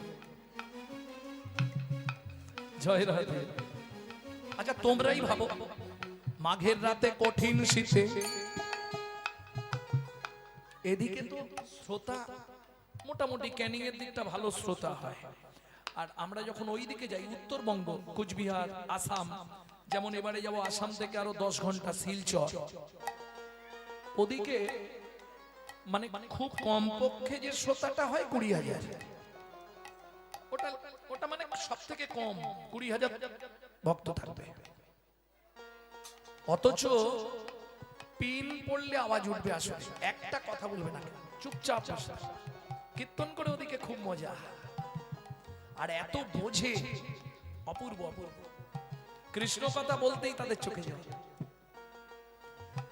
জয় রাধে। আচ্ছা তোমরাই ভাবো, মাঘের রাতে কঠিন শীতে, এদিকে তো শ্রোতা মোটামুটি ক্যানিং এর দিকটা ভালো শ্রোতা হয়, আর আমরা যখন ওই দিকে যাই উত্তরবঙ্গ, কুচবিহার, আসাম, যেমন এবারে যাবো আসাম থেকে আরো 10 ঘন্টা শিলচর, ওদিকে মানে খুব কম পক্ষে যে শ্রোতাটা হয় 20,000। ওটা ওটা মানে সব থেকে কম 20,000 ভক্ত থাকবে। অথচ পিন পড়লে আওয়াজ উঠবে, আসলে একটা কথা বলবে না, চুপচাপ বসে কীর্তন করে, ওদিকে খুব মজা। আর এত বোঝে, অপূর্ব অপূর্ব। কৃষ্ণ কথা বলতেই তাদের চোখে যায়।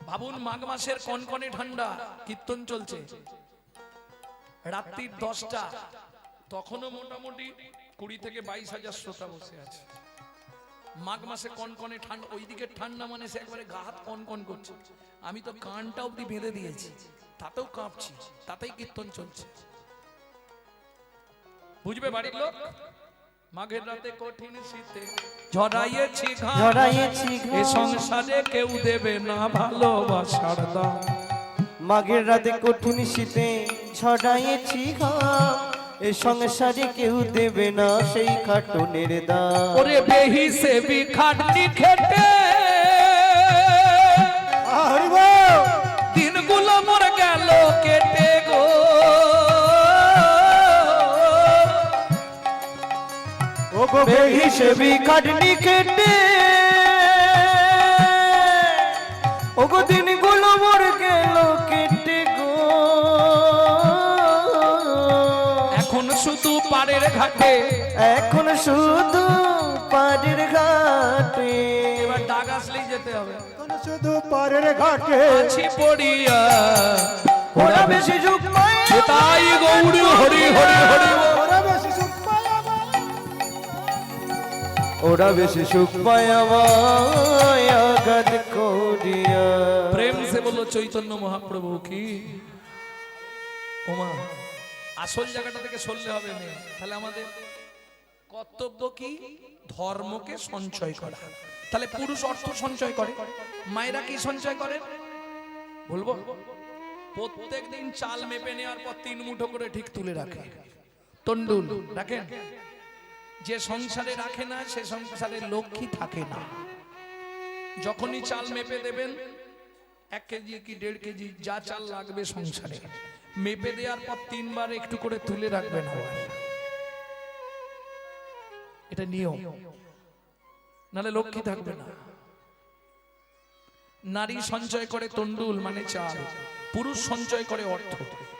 ভাবুন মাঘ মাসের কনকনে ঠান্ডা, কীর্তন চলছে রাত্রির 10টা, তখনও মোটামুটি 20 থেকে 22,000 শ্রোতা বসে আছে। মাঘ মাসে কনকনে ঠান্ডা, ওইদিকে ঠান্ডা মানে সে একবারে গা হাত কনকন করছে। আমি তো কানটা অব্দি বেঁধে দিয়েছি, তাতেও কাঁপছি, তাতেই কীর্তন চলছে। বুঝবে বাড়ির লোক? মাঘের রাতে কঠিন শীতে ঝরাইয়েছি ঘাম, ঝরাইয়েছি এ সংসারে কেউ দেবে না ভালোবাসার দাম। মাঘের রাতে কঠিন শীতে ছড়াইয়েছি ঘাম, এ সংসারে কেউ দেবে না সেই খাটুনের দাম। ওরে বেহিসেবি খাটনি খেটে দিনগুলো মোর গেল কেটে গো। বেহিসেবি খাটনি কেটে ওগো দিনগুলো মোর গেল কেটে গো। এখন শুধু পাড়ের ঘাটে, এখন শুধু পাড়ের ঘাটে, এবার ডাক আসলেই যেতে হবে। শুধু পারের ঘাটে আছি পড়িয়া, ওরা বেশি যুগ পায় তাই গৌরী হরি হরি হরি বল। ওরা বেশি সুখ পায় আমার। ওরা বেশি সুখ পায় আমায় আঘাত করিয়া। প্রেম সে বললো চৈতন্য মহাপ্রভু কি। ওমা আসল জায়গাটা থেকে সরলে হবে না, তাহলে আমাদের কর্তব্য কি? ধর্মকে সঞ্চয় করা। তাহলে পুরুষ অর্থ সঞ্চয় করে, মায়েরা কি সঞ্চয় করে বলবো? প্রত্যেক দিন চাল মেপে নেওয়ার পর 3 মুঠো করে ঠিক তুলে রাখে, তন্ডুল রাখেন। যে সংসারে রাখে না সে সংসারে লক্ষ্মী থাকে না। যখনই চাল মেপে দেবেন 1 কেজি কি 1.5 কেজি যা চাল লাগবে সংসারে, মেপে দেওয়ার পর 3 বার একটু করে তুলে রাখবেন। এটা নিয়ম, নালে লক্ষ্মী থাকবে না। নারী সঞ্চয় করে তন্ডুল মানে চাল, পুরুষ সঞ্চয় করে অর্থ।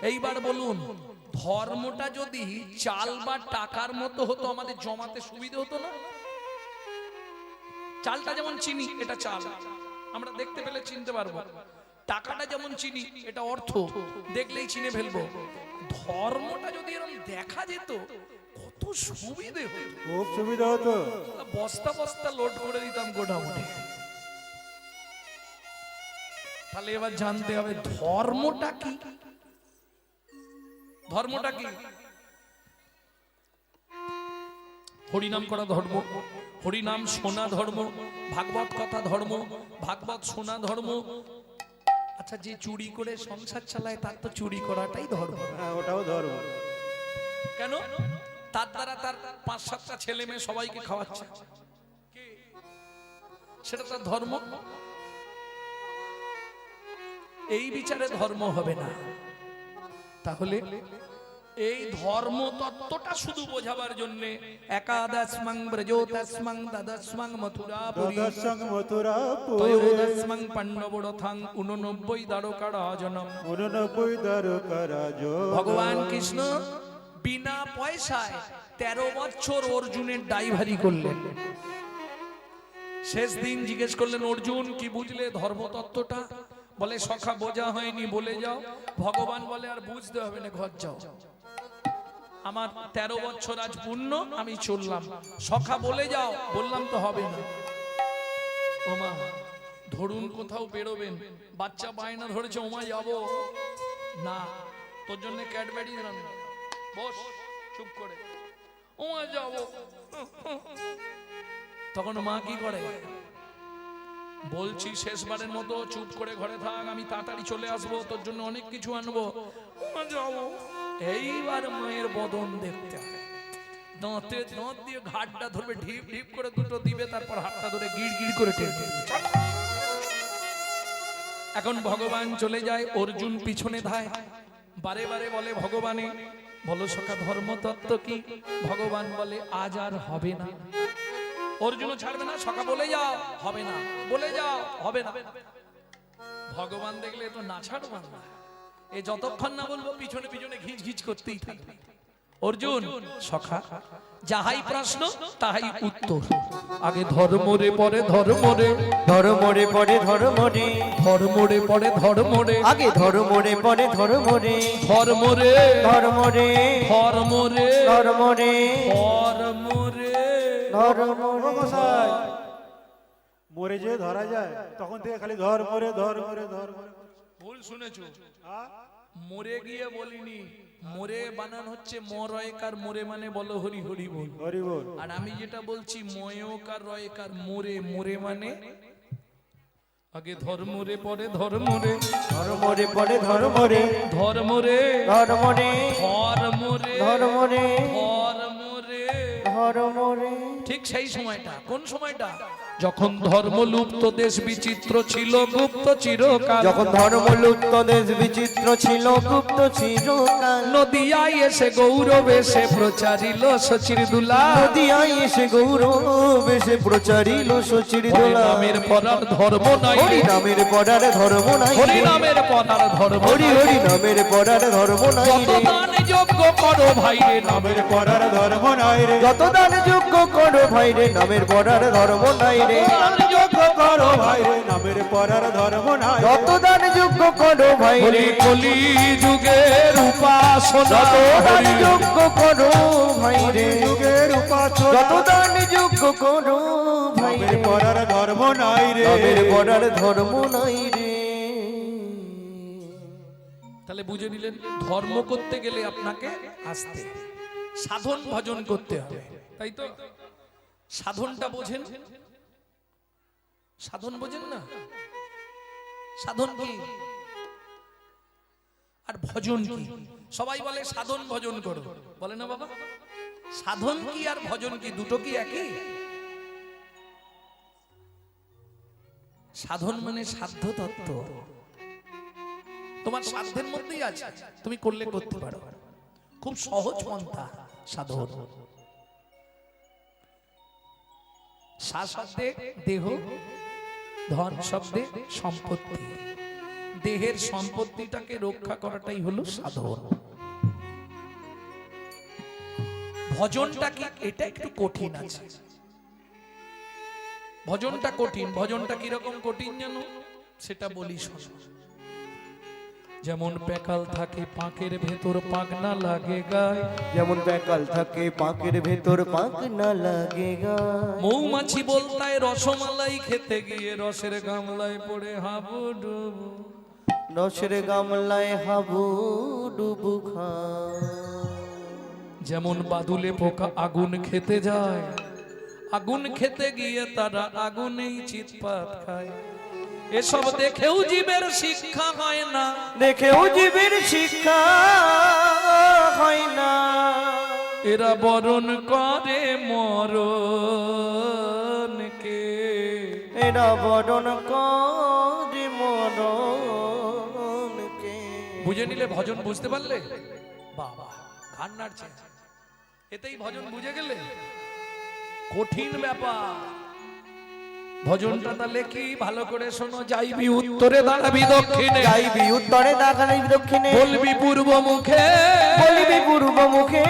এইবার বলুন, ধর্মটা যদি চাল বা টাকার মতো হতো, আমাদের জমাতে সুবিধা হতো না? চালটা যেমন চিনি, এটা চাল, আমরা দেখতে পেলে চিনতে পারবো। টাকাটা যেমন চিনি, এটা অর্থ, দেখলেই চিনে ফেলবো। ধর্মটা যদি এরকম দেখা যেত, কত কত সুবিধে হতো, খুব সুবিধা হতো। বস্তা বস্তা লোড করে দিতাম গোডাউনে। তাহলে এবার জানতে হবে ধর্মটা কি। ধর্মটা কি? হরিনাম করা ধর্ম, হরিনাম শোনা ধর্ম, ভাগবত কথা ধর্ম, ভাগবত শোনা ধর্ম। আচ্ছা, যে চুরি করে সংসার চালায় তার তো চুরি করাটাই ধর্ম। হ্যাঁ, ওটাও ধর্ম। কেন? তার দ্বারা তার 5-7টা ছেলে মেয়ে সবাইকে খাওয়াচ্ছে, সেটা তার ধর্ম। এই বিচারে ধর্ম হবে না। তাহলে এই ধর্ম তত্ত্বটা শুধু বোঝাবার জন্য একাদশমং ব্রজোতস্মং দ্বাদশমং মথুরাপুরী দশং মথুরা ত্রয়োদশমং পাণ্ডবরথাং 89 দ্বারকারাজনম। 89 দ্বারকারাজ। ভগবান কৃষ্ণ বিনা পয়সায় 13 বছর অর্জুনের ড্রাইভারি করলেন। শেষ দিন জিজ্ঞেস করলেন, অর্জুন কি বুঝলে ধর্মতত্ত্বটা? বলে সখা বোঝা হয়নি, বলে যাও। ভগবান বলে আর বুঝতে হবে না, ঘর যাও, আমার 13 বছর আজ পূর্ণ, আমি চললাম। সখা বলে যাও, বললাম তো হবে না। ওমা, ধরুন কোথাও বেরোবেন, বাচ্চা বায়না ধরেছে, ওমা যাবো না, তোর জন্য ক্যাডবেরি দিলাম, বস চুপ করে, ওমা যাবো। তখন মা কি করে? বলছি শেষবারের মতো চুপ করে ঘরে থাক, আমি তাড়াতাড়ি চলে আসবো, তোর জন্য অনেক কিছু আনবো, ওমা যাবো। এইবার মায়ের বদন দেখতে হবে, দাঁতে দাঁত দিয়ে ঘাটটা ধরবে, ঢিপ ঢিপ করে দুটো দিবে, তারপর হাতটা ধরে গিড় গিড় করে টেনে। এখন ভগবান চলে যায়, অর্জুন পিছনে ধায়, বারে বারে বলে ভগবানে বলো সখা ধর্মতত্ত্ব কি? ভগবান বলে আজ আর হবে না। অর্জুনও ছাড়বে না, সখা বলে যাও, হবে না, বলে যাও, হবে না। ভগবান দেখলে তো না ছাড়বা না, এ যতক্ষণ না বলবো পিছনে পিছনে ঘিচ ঘিচ করতেই থাকবে। অর্জুন সখা যাহাই প্রশ্ন তাহাই উত্তর, আগে ধর্ম রে পরে ধর্ম রে, ধর্ম রে পরে ধর্ম রে, ধর্ম রে পরে ধর্ম রে, আগে ধর্ম রে পরে ধর্ম রে, ধর্ম রে ধর্ম রে, ধর্ম রে, ধর্ম রে, ধর্ম রে। ধর্ম ও গোসাই, মরে যে ধরা যায় তখন থেকে খালি ধর্ম রে ধর্ম রে ধর্ম রে। ভুল শুনেছো, হ্যাঁ? মরে গিয়ে বলিনি, মোরে বানান হচ্ছে মরয়কার, মোরে মানে বলো হরি হরি বল। হরি বল। আর আমি যেটা বলছি ময়কার রয়কার, মোরে, মোরে মানে আগে ধর্ম রে পরে ধর্ম রে, ধর্ম রে পরে ধর্ম রে, ধর্ম রে, ধর্ম রে, ধর্ম রে, ধর্ম রে, ধর্ম রে। ধর্ম রে। ঠিক সেই সময়টা, কোন সময়টা? যখন ধর্ম লুপ্ত, দেশ বিচিত্র ছিল গুপ্ত চিরকাল, যখন ধর্ম লুপ্ত, দেশ বিচিত্র ছিল গুপ্ত চিরকাল, নদিয়ায় এসে গৌরব এসে প্রচারিল শচির দুলা, নদিয়ায় এসে গৌরব এসে প্রচারিল শচির দোলা। হরিনামের পরার ধর্ম নাই, হরি নামের পড়ার ধর্ম নাই, হরিনামের পরার ধর্ম হরি নাই। হরি নামের পড়ার ধর্ম নাই যত রে, দান যোগ্য করো ভাই রে, নামের পড়ার ধর্ম নাই রে। যত দান যোগ্য করো ভাই রে, নামের পড়ার ধর্ম নাই রে, দান যোগ্য করো ভাই রে, নামের পড়ার ধর্ম নাই। যত দান যোগ্য করো ভাই রে, হরি কলি যুগের উপাসনা, যত দান হরি যোগ্য করো ভাই রে, যুগের উপাসনা, যত দান যোগ্য করো ভাই নামের রে, পড়ার ধর্ম নাই রে। নামের পড়ার ধর্ম নাই রে। তাহলে বুঝে নিলেন, ধর্ম করতে গেলে আপনাকে আসতে সাধন ভজন করতে হবে, তাই তো? সাধনটা বোঝেন? সাধন বোঝেন না? সাধন কি আর ভজন কি? সবাই বলে সাধন ভজন করো, বলে না বাবা? সাধন কি আর ভজন কি, দুটো কি একই? সাধন মানে সাধ্য তত্ত্ব, তোমার সাধ্যের মধ্যেই আছে, তুমি করলে করতে পারো, খুব সহজ পন্থা সাধন। সা শব্দে দেহ, ধন শব্দে সম্পত্তি, দেহের সম্পত্তিটাকে রক্ষা করাটাই হলো সাধন। ভজনটা কি? এটা একটু কঠিন আছে, ভজনটা কঠিন। ভজনটা কিরকম কঠিন জানো? সেটা বলি শোনো। যেমন প্যাকাল থাকে পাঁকের ভেতর পাক না লাগে গায়, যেমন প্যাকাল থাকে পাঁকের ভেতর পাক না লাগে গা। মৌমাছি বলতায় রসমালাই খেতে গিয়ে রসের গামলায় পড়ে হাবুডুবু। রসের গামলায় হাবু ডুবু খা। যেমন বাদুলে পোকা আগুন খেতে যায়, আগুন খেতে গিয়ে তারা আগুনেই চিৎপাত খায়। এসব দেখেও জীবের শিক্ষা হয় না, দেখেও জীবের শিক্ষা হয় না। এরা বরণ করে মরণকে। এরা বরণ করে মরণকে। বুঝে নিলে ভজন বুঝতে পারলে? বাবা ঘাড় নাড়ছে, এতেই ভজন বুঝে গেলে? কঠিন ব্যাপার ভজনটা। তাহলে কি ভালো করে শোনো, যাইবি উত্তরে দাঁড়াবি দক্ষিণে, যাইবি উত্তরে দাঁড়াবি দক্ষিণে, বলবি পূর্ব মুখে, বলিবি পূর্ব মুখে।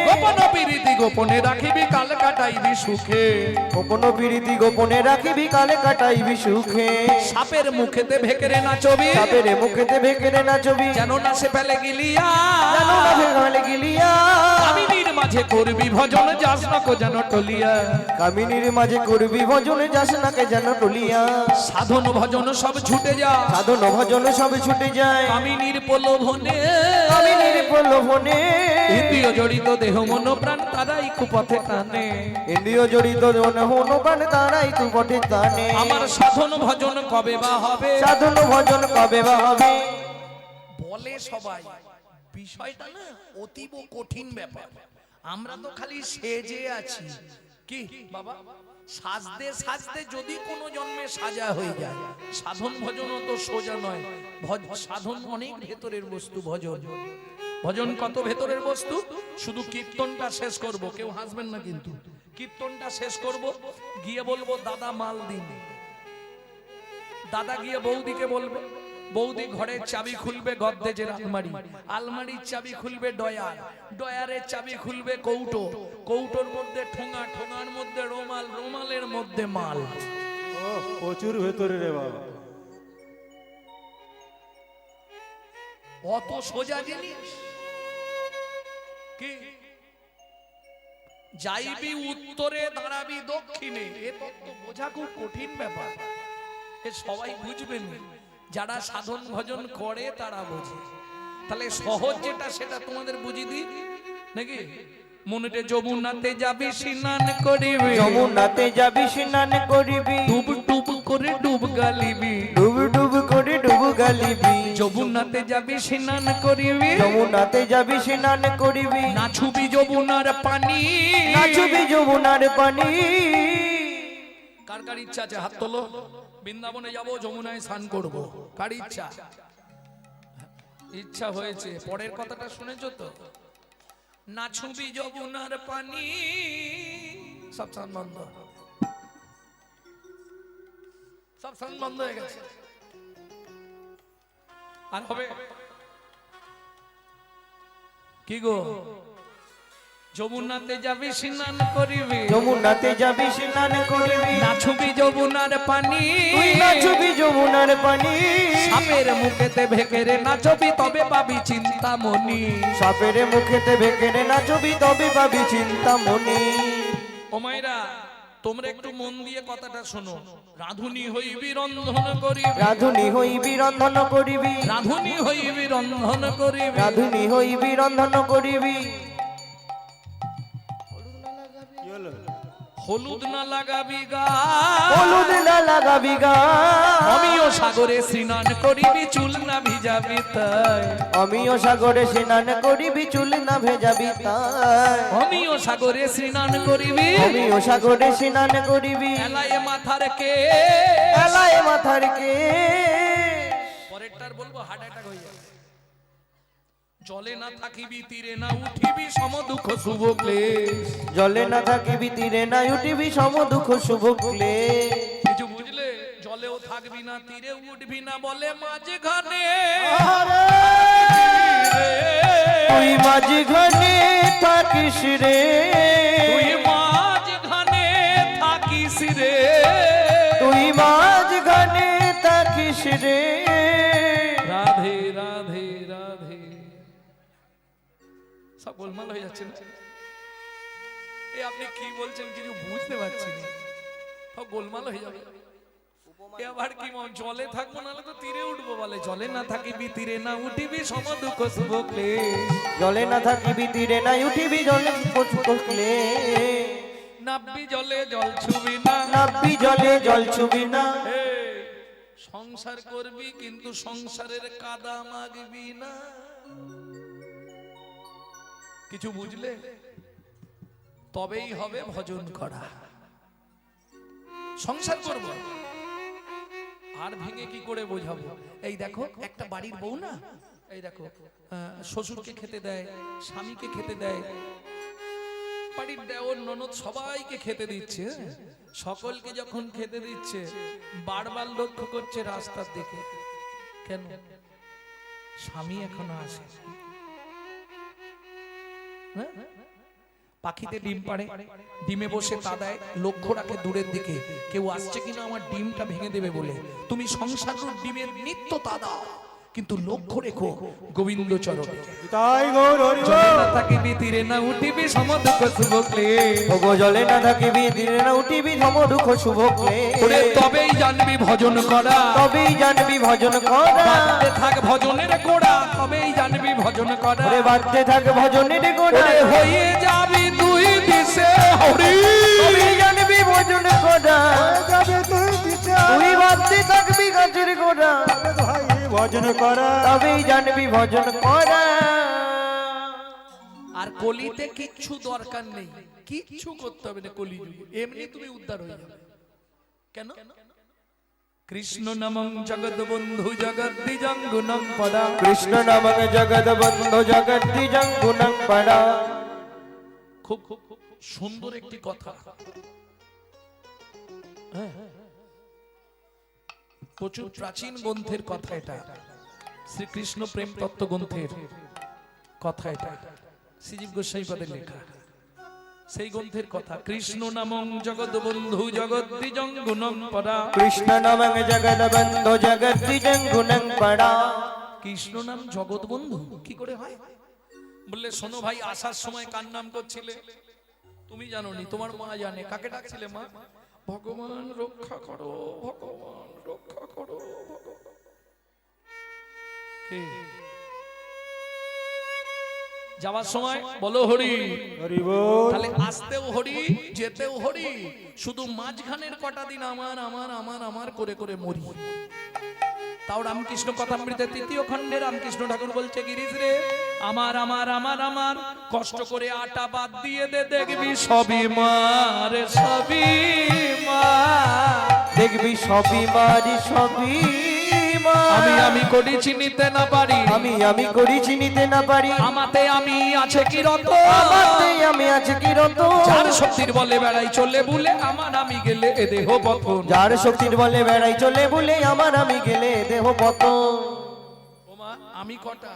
গোপন প্রীতি গোপনে রাখিবি, কাল কাটাইবি সুখে। গোপন প্রীতি গোপনে রাখিবি, কালে কাটাইবি সুখে। সাপের মুখেতে ভেকেরে নাচবি, সাপের মুখেতে ভেকেরে নাচবি, যেন না সে ফেলে গিলিয়া, যেন না ফেলে গিলিয়া। কামিনীর মাঝে করবি ভজন, যাস না কো যেন টলিয়া। কামিনীর মাঝে করবি ভজন, যাস নাকে যেন টলিয়া। সাধন ভজন সব ছুটে যা, সাধন ভজন সব ছুটে যায় কামিনীর প্রলোভনে, কামিনীর প্রলোভনে। ইন্দ্রিয় জড়িত দেহ মন প্রাণ তারাই কুপথে টানে। ইন্দ্রিয় জড়িত হন প্রাণ তারাই তু পথে টানে। আমার সাধন ভজন কবে বা হবে, সাধন ভজন কবে বা হবে। বলে সবাই, বিষয়টা না অতীব কঠিন ব্যাপার। আমরা তো খালি সেজে আছি। কি বাবা, সাজতে সাজতে যদি কোনো জন্মে সাজা হয়ে যায়, সাধন ভজনও তো সোজা নয়। সাধন অনেক ভেতরের বস্তু। ভজন ভজন কত ভেতরের বস্তু। শুধু কীর্তনটা শেষ করব, কেউ হাসবেন না কিন্তু। কীর্তনটা শেষ করব, গিয়ে বলবো দাদা মাল দিন। দাদা গিয়ে বৌদিকে বলবে, বৌদি ঘরের চাবি খুলবে গদ্দেজের আলমারি, আলমারির চাবি খুলবে ডয়ার, ডয়ারের চাবি খুলবে কৌটো, কৌটোর মধ্যে ঠোঙা, ঠোঙার মধ্যে রুমাল, রুমালের মধ্যে মাল। ও প্রচুর ভেতরে রে বাবা। অত সোজা জিনিস কি? যাইবি উত্তরে দাঁড়াবি দক্ষিণে, এ তত্ত্ব বোঝা খুব কঠিন ব্যাপার। এ সবাই বুঝবেন, যারা সাধন ভজন করে তারা বোঝে। তাহলে সহজ যেটা সেটা তোমাদের বুঝিয়ে দিই নাকি? মনেতে যমুনাতে যাবি স্নান করিবি, যমুনাতে যাবি স্নান করিবি, ডুব ডুব করে ডুব গালিবি, ডুব ডুব করে ডুব গালিবি। যমুনাতে যাবি স্নান করিবি, যমুনাতে যাবি স্নান করিবি, নাচুবি যমুনার পানি, নাচবি যমুনার পানি। কার কার ইচ্ছা আছে হাত তোলো? বৃন্দাবনে যাব, যমুনায় স্নান করব, কার ইচ্ছা? ইচ্ছা হয়েছে। পরের কথাটা শুনেছো তো? নাচুবি যমুনার পানি, সব স্নান বন্ধ, সব স্নান বন্ধ হয়ে গেছে। আর হবে কি গো? যমুনাতে যাবি স্নান করিবি, যমুনাতে যাবি স্নান করিবি, নাচুবি যমুনার পানি, তুই নাচবি যমুনার পানি। সাপের মুখেতে ভেকেরে নাচবি, তবে পাবি চিন্তামণি। সাপের মুখেতে ভেকেরে নাচবি, তবে পাবি চিন্তামণি। ও মাইরা, তোমরা একটু মন দিয়ে কথাটা শোনো। রাধুনি হইবি রন্ধন করিবি, রাধুনি হইবি রন্ধন করিবি, রাধুনি হইবি রন্ধন করিবি, রাধুনি হইবি রন্ধন করিবি। কি হলো? হলুদ না লাগাবি গা, হলুদ না লাগাবি গা। আমিও সাগরে স্নান করিবি, চুল না ভিজাবি তাই। আমিও সাগরে স্নান করিবি, চুল না ভেজাবি তাই। আমিও সাগরে স্নান করিবি, আমিও সাগরে স্নান করিবি, এলায়ে মাথার কে, এলায় মাথার কে। পরেরটার বলবো হার্ট অ্যাটাক হয়ে যাবে। জলে না থাকিবি, তীরে না উঠিবি, সম দুঃখ শুভ ক্লেশ। জলে না থাকিবি, তীরে না উঠিবি, সম দুঃখ শুভ ক্লেশ। কিছু বুঝলে? জলেও থাকবি না, তীরে উঠবি না, বলে মাঝখানে তুই মাঝখানে থাকিস রে, তুই মাঝখানে থাকিস রে, তুই মাঝখানে থাকিস রে। রাধে রাধে সব গোলমাল হয়ে যাচ্ছে না? এই আপনি কি বলছেন কিছু বুঝতে পারছি না, সব গোলমাল হয়ে যাবে। আবার কি জলে থাকবো নাহলে তো তীরে উঠবো বলে, জলে না থাকিবি তীরে না উঠিবি সম দুঃখ শুভ ক্লেশ। জলে না থাকিবি তীরে নাই উঠিবি জলে পড়লে, নাববি জলে জল ছুবি না, নাববি জলে জল ছুবি না। এই, সংসার করবি কিন্তু সংসারের কাদা মাগবি না। কিছু বুঝলে? তবেই হবে ভজন করা। সংসার করব আর ভেঙে কি করে বোঝাবো? এই দেখো একটা বাড়ির বউ না, এই দেখো শ্বশুরকে খেতে দেয়, স্বামীকে খেতে দেয়, বাড়ির দেওর ননদ সবাইকে খেতে দিচ্ছে। সকলকে যখন খেতে দিচ্ছে বারবার লক্ষ্য করছে রাস্তার দিকে, কেন স্বামী এখনো আসে? পাখিতে ডিম পাড়ে, ডিমে বসে তা দেয়, লক্ষ্য রাখে দূরের দিকে কেউ আসছে কিনা আমার ডিমটা ভেঙে দেবে বলে। তুমি সংসার ডিমের নিত্য তা দাও, কিন্তু লক্ষ্য রেখো গোবিন্দ চরণে। তাই গৌর হরি বল। জলে না থাকিবি তীরে না উঠিবি সম দুঃখ শুভ ক্লেশ। ওগো জলে না থাকিবি তীরে না উঠিবি সম দুঃখ শুভ ক্লেশ। ওরে তবেই জানবি ভজন করা, তবেই জানবি ভজন করা। বাঁধতে থাক ভজনের গোড়া, তবেই জানবি ভজন করা। ওরে বাঁধতে থাক ভজনের গোড়া, ওরে হয়ে যাবি দুই দিশে হরি, তবেই জানবি ভজন করা। যাবে তুই দিশে, তুই বাঁধতে থাকবি গাছের গোড়া, যাবে ভাই ভজন করা। তবেই জানবি ভজন করা। আর কলিতে কিচ্ছু দরকার নেই, কিচ্ছু করতে হবে না কলিযুগে, এমনি তুমি উদ্ধার হয়ে যাবে। কেন? কৃষ্ণ নামং জগৎ বন্ধু জগদ্দিজং গুণং পদা। কৃষ্ণ নামং জগৎ বন্ধু জগদ্দিজং গুণং পড়া। খুব খুব সুন্দর একটি কথা, হ্যাঁ, প্রচুর প্রাচীন গ্রন্থের কথা এটা, শ্রীকৃষ্ণ প্রেম তত্ত্ব গ্রন্থের কথা এটা, শ্রীজীব গোস্বামী পদের লেখা সেই গ্রন্থের কথা। কৃষ্ণ নামং জগৎ বন্ধু জগদ্দিজং গুণং পদা। কৃষ্ণ নামং জগৎ বন্ধু জগদ্দিজং গুণং পড়া। কৃষ্ণ নাম জগৎ বন্ধু কি করে হয়? বললে শোনো ভাই, আসার সময় কার নাম করছিলে? তুমি জানো নি, তোমার মা জানে। কাকে ডাকছিলে মা? ভগবান রক্ষা করো, ভগবান রক্ষা করো, ভগবান। কে? যাওয়ার সময় বলো হরি হরি বল। তাহলে আসতেও হরি, যেতেও হরি, শুধু মাঝখানের কটা দিন আমার আমার আমার আমার করে করে মরি। তাও রামকৃষ্ণ কথামৃতের ৩য় খণ্ডে রামকৃষ্ণ ঠাকুর বলছে, গিরিশ রে আমার আমার আমার আমার কষ্ট করে আটা বাদ দিয়ে দে, দেখবি সবই মার, সবই মা, দেখবি সবই মারি সবই মা। আমি আমি করি চিনিতে না পারি, আমি আমি করি চিনিতে না পারি। আমাতে আমি আছে কি রত, আমাতে আমি আছে কি রত। যার শক্তির বলে বেড়াই চলে বুলে, আমার আমি গেলে এ দেহ পতন। যার শক্তির বলে বেড়াই চলে বলে, আমার আমি গেলে দেহ পতন। ওমা আমি কটা,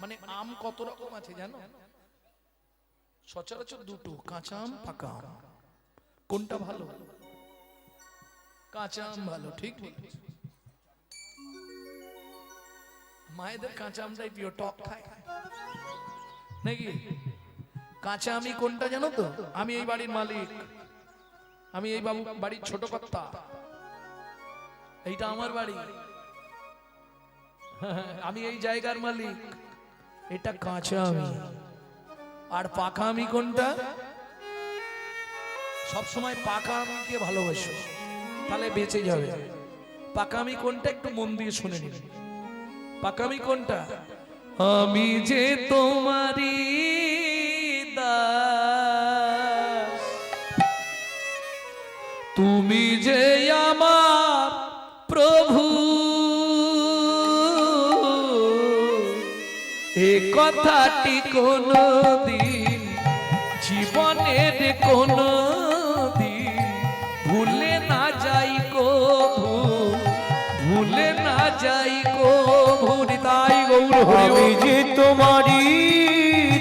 মানে আম কত রকম আছে জানো? সচরাচর দুটো, কাঁচা আম পাকা আম। কোনটা ভালো? কাঁচা আম ভালো, ঠিক ঠিক। মায়েদের কাঁচা আমটাই প্রিয়, টক খায় নাকি? কাঁচা আমি কোনটা জানো তো? আমি এই বাড়ির মালিক, আমি এই বাবু বাড়ির ছোট কর্তা, এইটা আমার বাড়ি, আমি এই জায়গার মালিক, এটা কাঁচা আমি। আর পাকা আমি কোনটা? সব সময় পাকা আমকে ভালোবাসো, তাহলে বেঁচে যাবে। পাকা আমি কোনটা একটু মন দিয়ে শুনে নিন। পাকা আমি কোনটা? আমি যে তোমারি দাস, তুমি যে আমার প্রভু, এ কথাটি কোনদিন জীবনের কোনো দিন ভুলে না যাই কভু, ভুলে না যাই কভু। তাই গৌর আমি যে তোমারি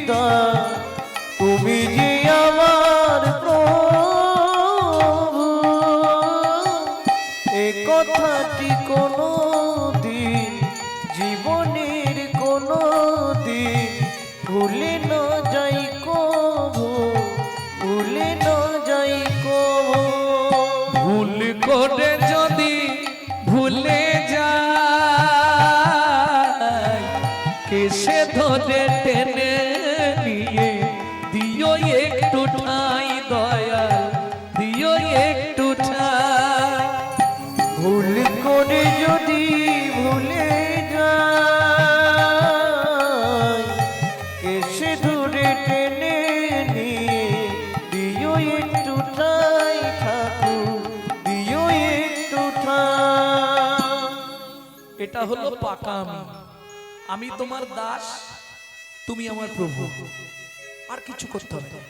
দাস, তুমি যে আমার প্রভু, এ কথাটি কোনো দিন জীবনের কোনো দিন ভুলে না যাই সে ধরে টেনে নিয়ে দিও একটু ঠাই দয়াল, দিও একটু ঠাই। ভুল করে যদি ভুলে যাই, এসে ধরে টেনে নিয়ে দিও একটু ঠাই ঠাকুর, দিও একটু ঠাই। এটা হলো পাকা আমি। আমি তোমার দাস, তুমি আমার প্রভু, আর কিছু করতে হবে না।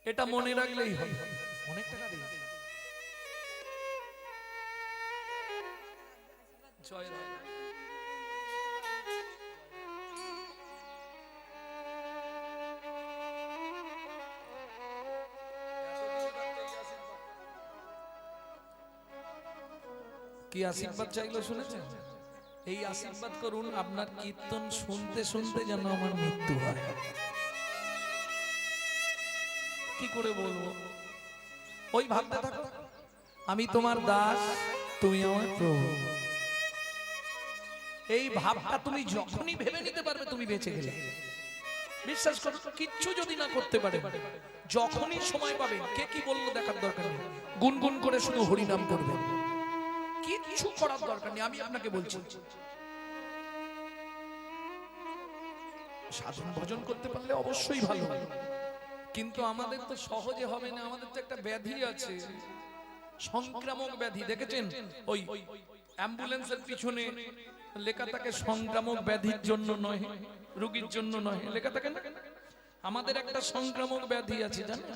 এটা মনে রাখলেই হবে। অনেক টাকা দিয়েছি। জয় রাম। কি আশীর্বাদ চাইলো শুনেছেন? এই আশীর্বাদ করুন আপনার কীর্তন শুনতে শুনতে যেন আমার মৃত্যু হয়। কি করে বলবো? ওই ভাবতে থাকো, আমি তোমার দাস, তুমি আমার প্রভু। এই ভাবটা তুমি যখনই ভেবে নিতে পারবে তুমি বেঁচে গেলে। বিশ্বাস করো, কিচ্ছু যদি না করতে পারে, যখনই সময় পাবে, কে কি বললো দেখার দরকার নেই, গুনগুন করে শুধু হরিনাম করবে, কিচ্ছু করার দরকার নেই। আমি আপনাকে বলছি, সাধন ভজন করতে পারলে অবশ্যই ভালো, কিন্তু আমাদের তো সহজে হবে না। আমাদের তো একটা ব্যাধি আছে, সংক্রামক ব্যাধি। দেখেছেন ওই অ্যাম্বুলেন্সের পিছনে লেখা থাকে সংক্রামক ব্যাধির জন্য নয়, রোগীর জন্য নয়, লেখা থাকে না? আমাদের একটা সংক্রামক ব্যাধি আছে জানেন,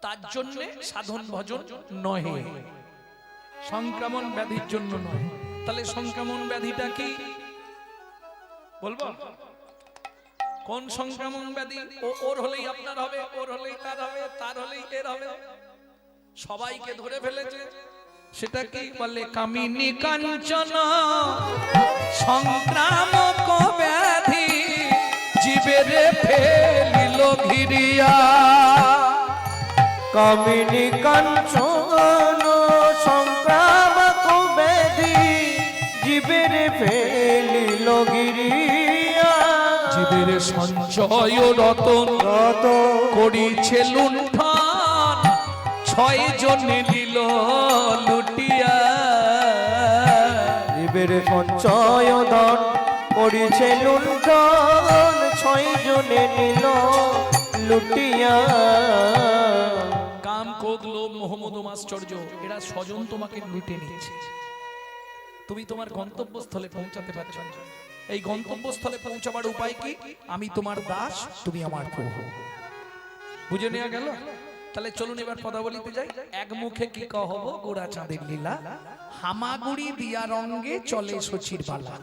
তার জন্য সাধন ভজন নয়, সংক্রমণ ব্যাধির জন্য নয়। তাহলে সংক্রমণ ব্যাধিটা কি বলবো? কোন সংক্রমণ ব্যাধি? ওর হলেই আপনার হবে, ওর হলেই তার হবে, তার হলেই এর হবে, সবাইকে ধরে ফেলেছে। সেটা কি বলে? কামিনী কাঞ্চন সংক্রামক ব্যাধি জীবের ফেলিল ঘিরিয়া। কামিনী কাঞ্চন সংক্রামক ব্যাধি জীবের ফেলিল ঘিরিয়া। জীবের সঞ্চয় রতন করিছে লুণ্ঠন, 6 জনে নিল লুটিয়া। জীবের সঞ্চয় ধন করিছে লুণ্ঠন, 6 জনে নিল লুটিয়া। কাম, ক্রোধ, লোভ, মোহ, মদ, মাশ্চর্য, এরা স্বজন তোমাকে লুটে নিচ্ছে। তুমি তোমার গন্তব্যস্থলে পৌঁছাতে পারছো না। এই গন্তব্যস্থলে পৌঁছাবার উপায় কি? আমি তোমার দাস, তুমি আমার প্রভু। বুঝে নেওয়া গেল? তাহলে চলুন এবার পদাবলিতে যাই। এক মুখে কি কহব গোড়া চাঁদের লীলা, হামাগুড়ি দিয়া রঙ্গে চলে শচীর বালা।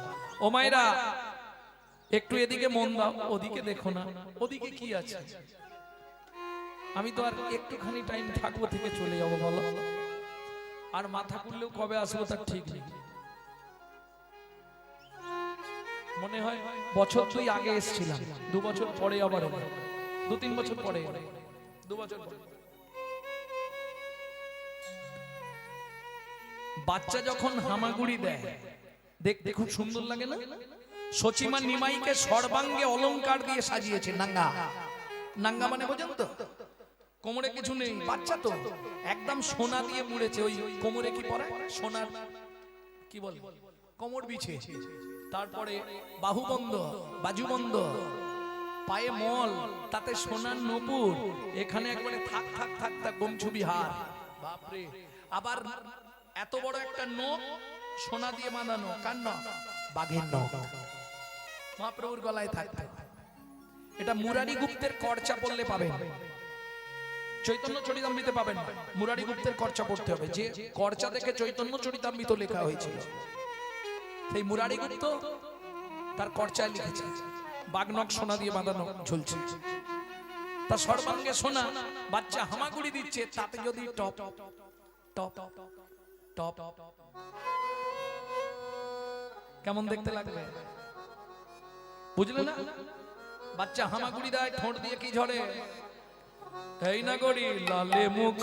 ও মায়েরা, একটু এদিকে মন দাও, ওদিকে দেখো না। ওদিকে কি আছে? আমি তো আর একটুখানি টাইম থাকবো থেকে চলে যাবো, বলো? আর মাথা খুললেও কবে আসবো তার ঠিক নেই। মনে হয় বছর 2 আগে এসেছিলাম, 2 বছর পরে আবার 2-3 বছর পরে, 2 বছর পরে। বাচ্চা যখন হামাগুড়ি দেয় দেখতে খুব সুন্দর লাগে না? সচিমা নিমাইকে সর্বাঙ্গে অলংকার দিয়ে সাজিয়েছে। নাঙ্গা, নাঙ্গা মানে বোঝেন তো? কোমরে কিছু নেই, বাচ্চা তো একদম সোনা দিয়ে মুড়েছে। ওই কোমরে কি পরে? সোনার কি বলে, কোমর বিছে। তারপরে বাহুবন্ধ, বাজুবন্ধ, পায়ে মল, তাতে সোনার নূপুর, এখানে একবারে থাক থাক থাক থাক গমছুবি হার। বাপরে! আবার এত বড় একটা নখ সোনা দিয়ে বাঁধানো। কার নখ? বাঘের নখ। মহাপ্রভুর গলায় থাকতে। এটা মুরারি গুপ্তের কর্চা পড়লে পাবেন, চৈতন্য চরিতামৃতে পাবেন না। মুরারি গুপ্তের কর্চা পড়তে হবে, যে কর্চা দেখে চৈতন্য চরিতামৃত লেখা হয়েছিল। সেই মুরারি গুপ্ত তার কর্চায় লিখেছে বাঘনক সোনা দিয়ে বাঁধানো ঝুলছে, তার সর্বাঙ্গে সোনা। বাচ্চা হামাগুড়ি দিচ্ছে, তাতে যদি টপ টপ টপ, কেমন দেখতে লাগবে? বুঝলে না? বাচ্চা হামাগুড়ি দেয়, ঠোঁট দিয়ে কি ঝরে? এই না গড়ি লালে মুখ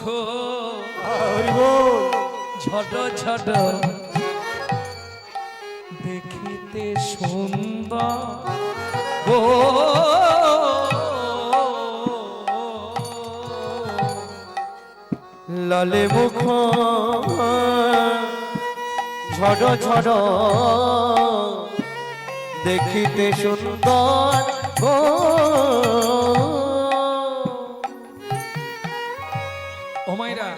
ঝট ঝট দেখিতে সুন্দর গো লালে মুখ ঝড় ঝড় দেখিতে সুন্দর গো ও মাইরা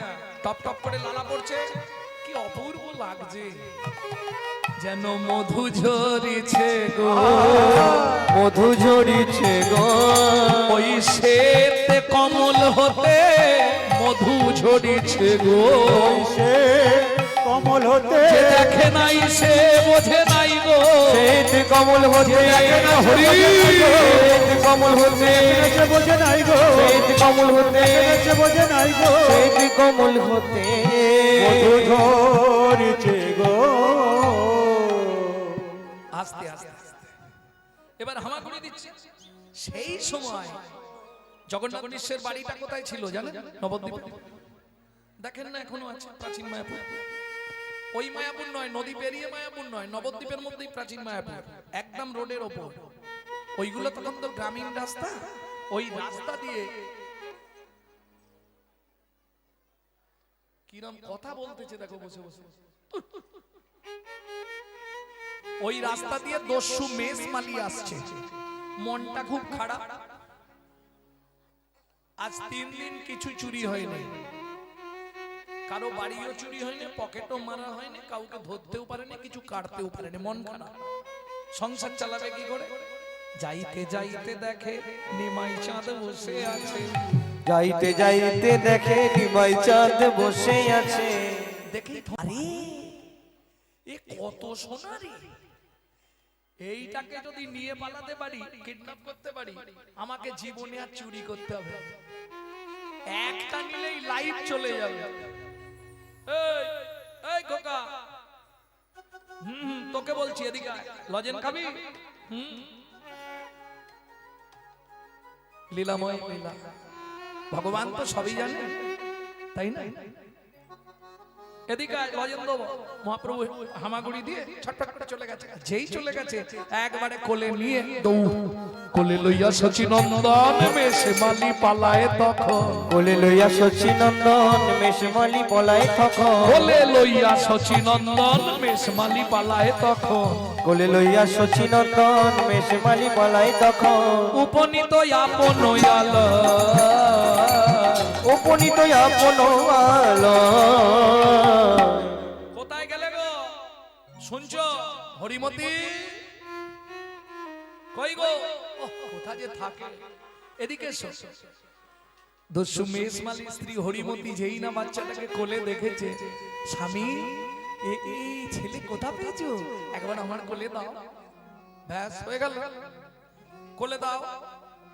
টপ টপ করে লালা পড়ছে, কি অপূর্ব লাগছে, যেন মধু ঝরিছে গো, মধু ঝরিছে গো ওই শ্বেত কমল হতে মধু ঝরিছে গো। সে কমল হতে যে দেখে নাই সে বোঝে নাই গো, শ্বেত কমল হতে শ্বেত কমল হতে সে বোঝে নাই গো, শ্বেত কমল হতে সে বোঝে নাই গো, শ্বেত কমল হতে মধু ঝরিছে গো। আস্তে আস্তে আস্তে এবার হামাগুড়ি দিচ্ছে। সেই সময় জগন্নাথ মিশ্রের বাড়িটা কোথায় ছিল জানেন? নবদ্বীপে। দেখেন না এখনো আছে প্রাচীন মায়াপুর। ওই মায়াপুর নয়, নদী পেরিয়ে মায়াপুর নয়, নবদ্বীপের মধ্যেই প্রাচীন মায়াপুর, একদম রোডের ওপর। ওইগুলো তখন তো গ্রামীণ রাস্তা, ওই রাস্তা দিয়ে কিরম কথা বলতেছে দেখো বসে বসে। ওই রাস্তা দিয়ে দস্যু মেষ মালি আসছে, মনটা খুব খারাপ। আজ 3 দিন কিছু চুরি হয়নি, কারো বাড়িও চুরি হয়নি, পকেটও মারা হয়নি, কাউকে ধরতেও পারেনি, কিছু কাটতেও পারেনি, মন খারাপ। সংসার চালাবে কি করে? যাইতে যাইতে দেখে নিমাই চাঁদ বসে আছে, যাইতে যাইতে দেখে নিমাই চাঁদ বসে আছে। দেখে আরে এ কত সোনা রে, এইটাকে যদি নিয়ে পালাতে পারি, কিডন্যাপ করতে পারি, আমাকে জীবনে আর চুরি করতে হবে, একটা নিলেই লাইফ চলে যাবে। এই এই খোকা, তোকে বলছি এদিকে আয়, লজেন খাবি? লীলাময় লীলা, ভগবান তো সবই জানে, তাই না? এদিকে লজেন দেবো। মহাপ্রভু হামাগুড়ি দিয়ে ছটফট করে চলে গেছে। যেই চলে গেছে একবারে কোলে নিয়ে দৌড়, কোলে লইয়া সচিনন্দন মেষমালি পালায় তখন, কোলে লইয়া সচিনন্দন মেষমালি পলায় তখন, কোলে লইয়া সচিনন্দন মেষমালি পালায় তখন, কোলে লইয়া সচিনন্দন মেষমালি পলায় তখন, উপনীত আপন আলো, উপনীত আপন আলো। কোথায় গেলে গো? শুনছো হরিমতি? কই গো? কোথা যে থাকে? এদিকে এসো। দস্যু মেষমালি স্ত্রী হরিমতি যেই না বাচ্চাটাকে কোলে দেখেছে, স্বামী এই ছেলে কোথা পেয়েছো? একবার আমার কোলে দাও। ব্যাস হয়ে গেল, কোলে দাও।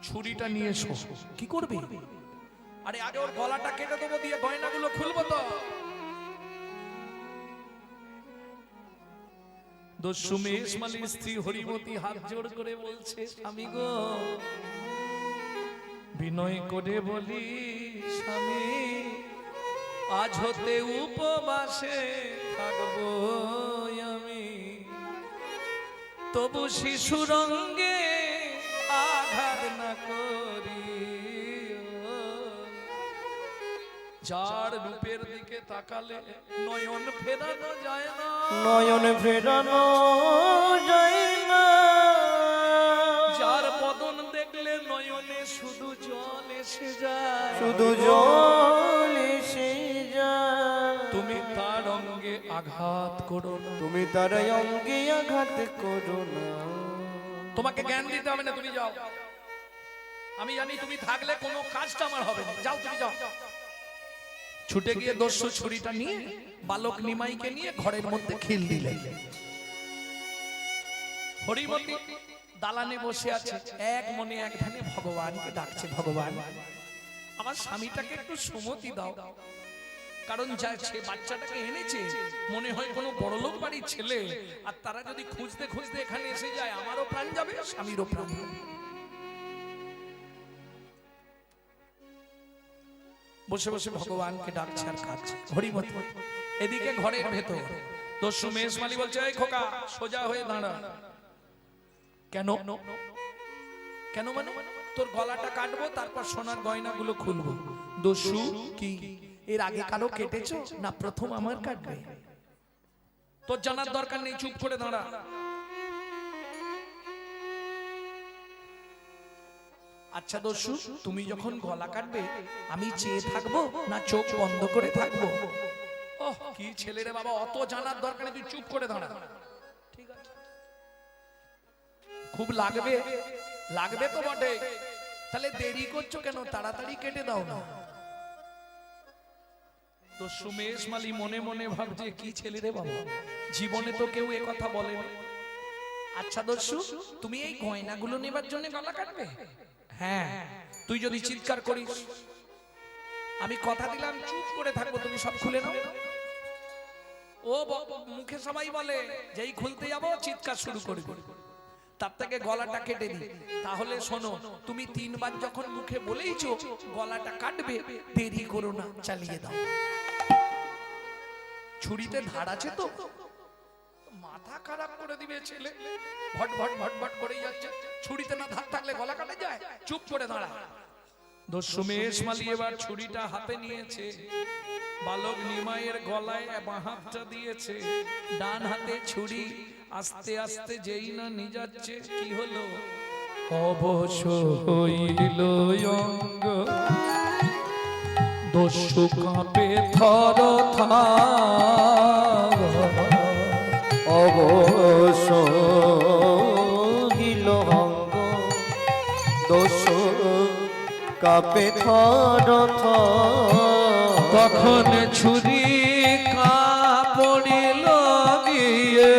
ছুরিটা নিয়ে এসো। কি করবে? আরে আগে ওর গলাটা কেটে দেবো, দিয়ে গয়নাগুলো খুলবো তো। দস্যু মেষমালির স্ত্রী হরিমতি হাত জোড় করে বলছে, স্বামী গো বিনয় করে বলি স্বামী, আজ হতে উপবাসে থাকবো আমি, তবু শিশুরঙ্গে আঘাত না করি, যার রূপের দিকে তাকালে নয়ন ফেরানো যায় না, নয়ন ফেরানো যায় না, যার বদন দেখলে নয়নে শুধু জল এসে যায়, শুধু জল এসে যায়। তুমি তার অঙ্গে আঘাত করো না, তুমি তার অঙ্গে আঘাত করো না। তোমাকে জ্ঞান দিতে হবে না, তুমি যাও। আমি জানি তুমি থাকলে কোনো কাজটা আমার হবে না, যাও তুমি যাও। ছুটে গিয়ে দস্যু ছুরিটা নিয়ে বালক নিমাইকে নিয়ে ঘরের মধ্যে খিল দিলেন। হরিমতি দালানে বসে আছে, এক মনে এক ধ্যানে ভগবানকে ডাকছে, ভগবান আমার স্বামীটাকে একটু সুমতি দাও, কারণ যা সে বাচ্চাটাকে এনেছে মনে হয় কোনো বড়লোক বাড়ির ছেলে, আর তারা যদি খুঁজতে খুঁজতে এখানে এসে যায়, আমারও প্রাণ যাবে, স্বামীরও প্রাণ যাবে। বসে বসে ভগবানকে ডাকছে আর কাঁদছে হরিমতি। এদিকে ঘরের ভেতর দস্যু মেষমালি বলছে, এই খোকা সোজা হয়ে দাঁড়া। কেন কেন মানে? তোর গলাটা কাটবো, তারপর সোনার গয়নাগুলো খুলবো। দস্যু কি এর আগে কারো কেটেছো না প্রথম আমার কাটবে? তোর জানার দরকার নেই, চুপ করে দাঁড়া। আচ্ছা দস্যু, তুমি যখন গলা কাটবে আমি চেয়ে থাকবো না চোখ বন্ধ করে থাকবো? ওহ কি ছেলে রে বাবা, অত জানার দরকার নেই, তুই চুপ করে দাঁড়া। ঠিক আছে, খুব লাগবে লাগবে তো বটে, তাহলে দেরি করছো কেন? তাড়াতাড়ি কেটে দাও না। তো সুমেশ মালি মনে মনে ভাবছে, কি ছেলে রে বাবা, জীবনে তো কেউ এ কথা বলেনি। আচ্ছা দস্যু, তুমি এই গয়নাগুলো নেবার জন্য গলা কাটবে? হ্যাঁ, তুই যদি চিৎকার করিস আমি কথা দিলাম চুপ করে থাকবো, তুমি সব খুলে নাও। ও মুখে সবাই বলে যেই খুলতে যাবো চিৎকার শুরু করবে, তার থেকে গলাটা কেটে দি। তাহলে শোনো, তুমি 3 বার যখন মুখে বলেইছো গলাটা কাটবে, দেরি করো না, চালিয়ে দাও। ছুরিতে ধার আছে তো? মাথা খারাপ করে দিবে ছেলে, ভট ভট ভট ভট করেই যাচ্ছে। ছুরিতে না ধার থাকলে গলা কাটা যায়? চুপ করে দাঁড়া। দস্যু মেষমালি এবার ছুরিটা হাতে নিয়েছে, বালক নিমাইয়ের গলায় বাঁ হাতটা দিয়েছে, ডান হাতে ছুরি। আস্তে আস্তে যেই না নিয়ে যাচ্ছে, কি হলো? অবশ হইল অঙ্গ, দস্যু কাঁপে থর থার। অবশ হইল অঙ্গ, দস্যু কাঁপে থর থর। তখন ছুরি কাপড়িল গিয়ে,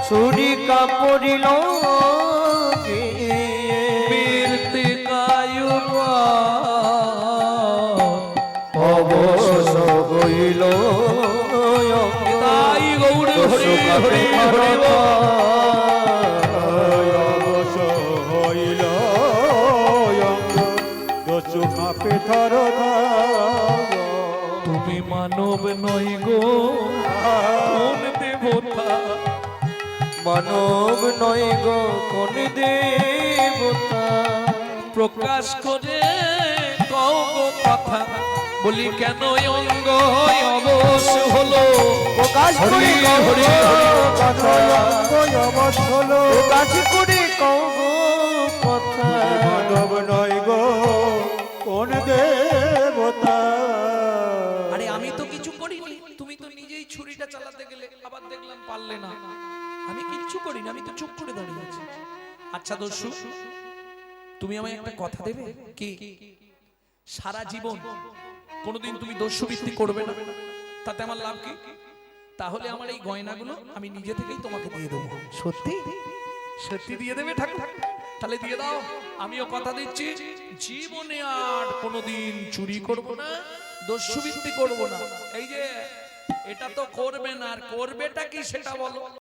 ছুরি কাপড়িল গিয়ে, মৃত্তিকায়ু অবশ হইল অঙ্গ, তাই গৌড়ে দস্যু কাঁপে থর থর। অবশ হইল অঙ্গ, দস্যু কাঁপে থর থর। তুমি মানব নই গো কোন দেবতা, মানব নয় গো কোন দেবতা, প্রকাশ করে কও গো কথা। বলি কেন অঙ্গ অবশ হলো? প্রকাশ করে হরি কও হরি গো হরি। কথা, অবশ হলো, প্রকাশ করে কও গো কথা। মানব নয় গো কোন দেবতা। আরে আমি তো কিছু করিনি, তুমি তো নিজেই ছুরিটা চালাতে গেলে, আবার দেখলাম পারলে না। আমি কিচ্ছু করিনি, আমি তো চুপ করে দাঁড়িয়ে আছি। আচ্ছা দস্যু, তুমি আমায় একটা কথা দেবে? কি? সারা জীবন কোনোদিন তুমি দস্যুবৃত্তি করবে না, তাতে আমার লাভ কি? তাহলে আমার এই গয়নাগুলো আমি নিজে থেকেই তোমাকে দিয়ে দেবো। সত্যি সত্যি দিয়ে দেবে ঠাকুর? তাহলে দিয়ে দাও, আমিও কথা দিচ্ছি জীবনে আর কোনোদিন চুরি করব না, দস্যুবৃত্তি করব না। এই যে এটা তো করবে না, আর করবেটা কি সেটা বলো।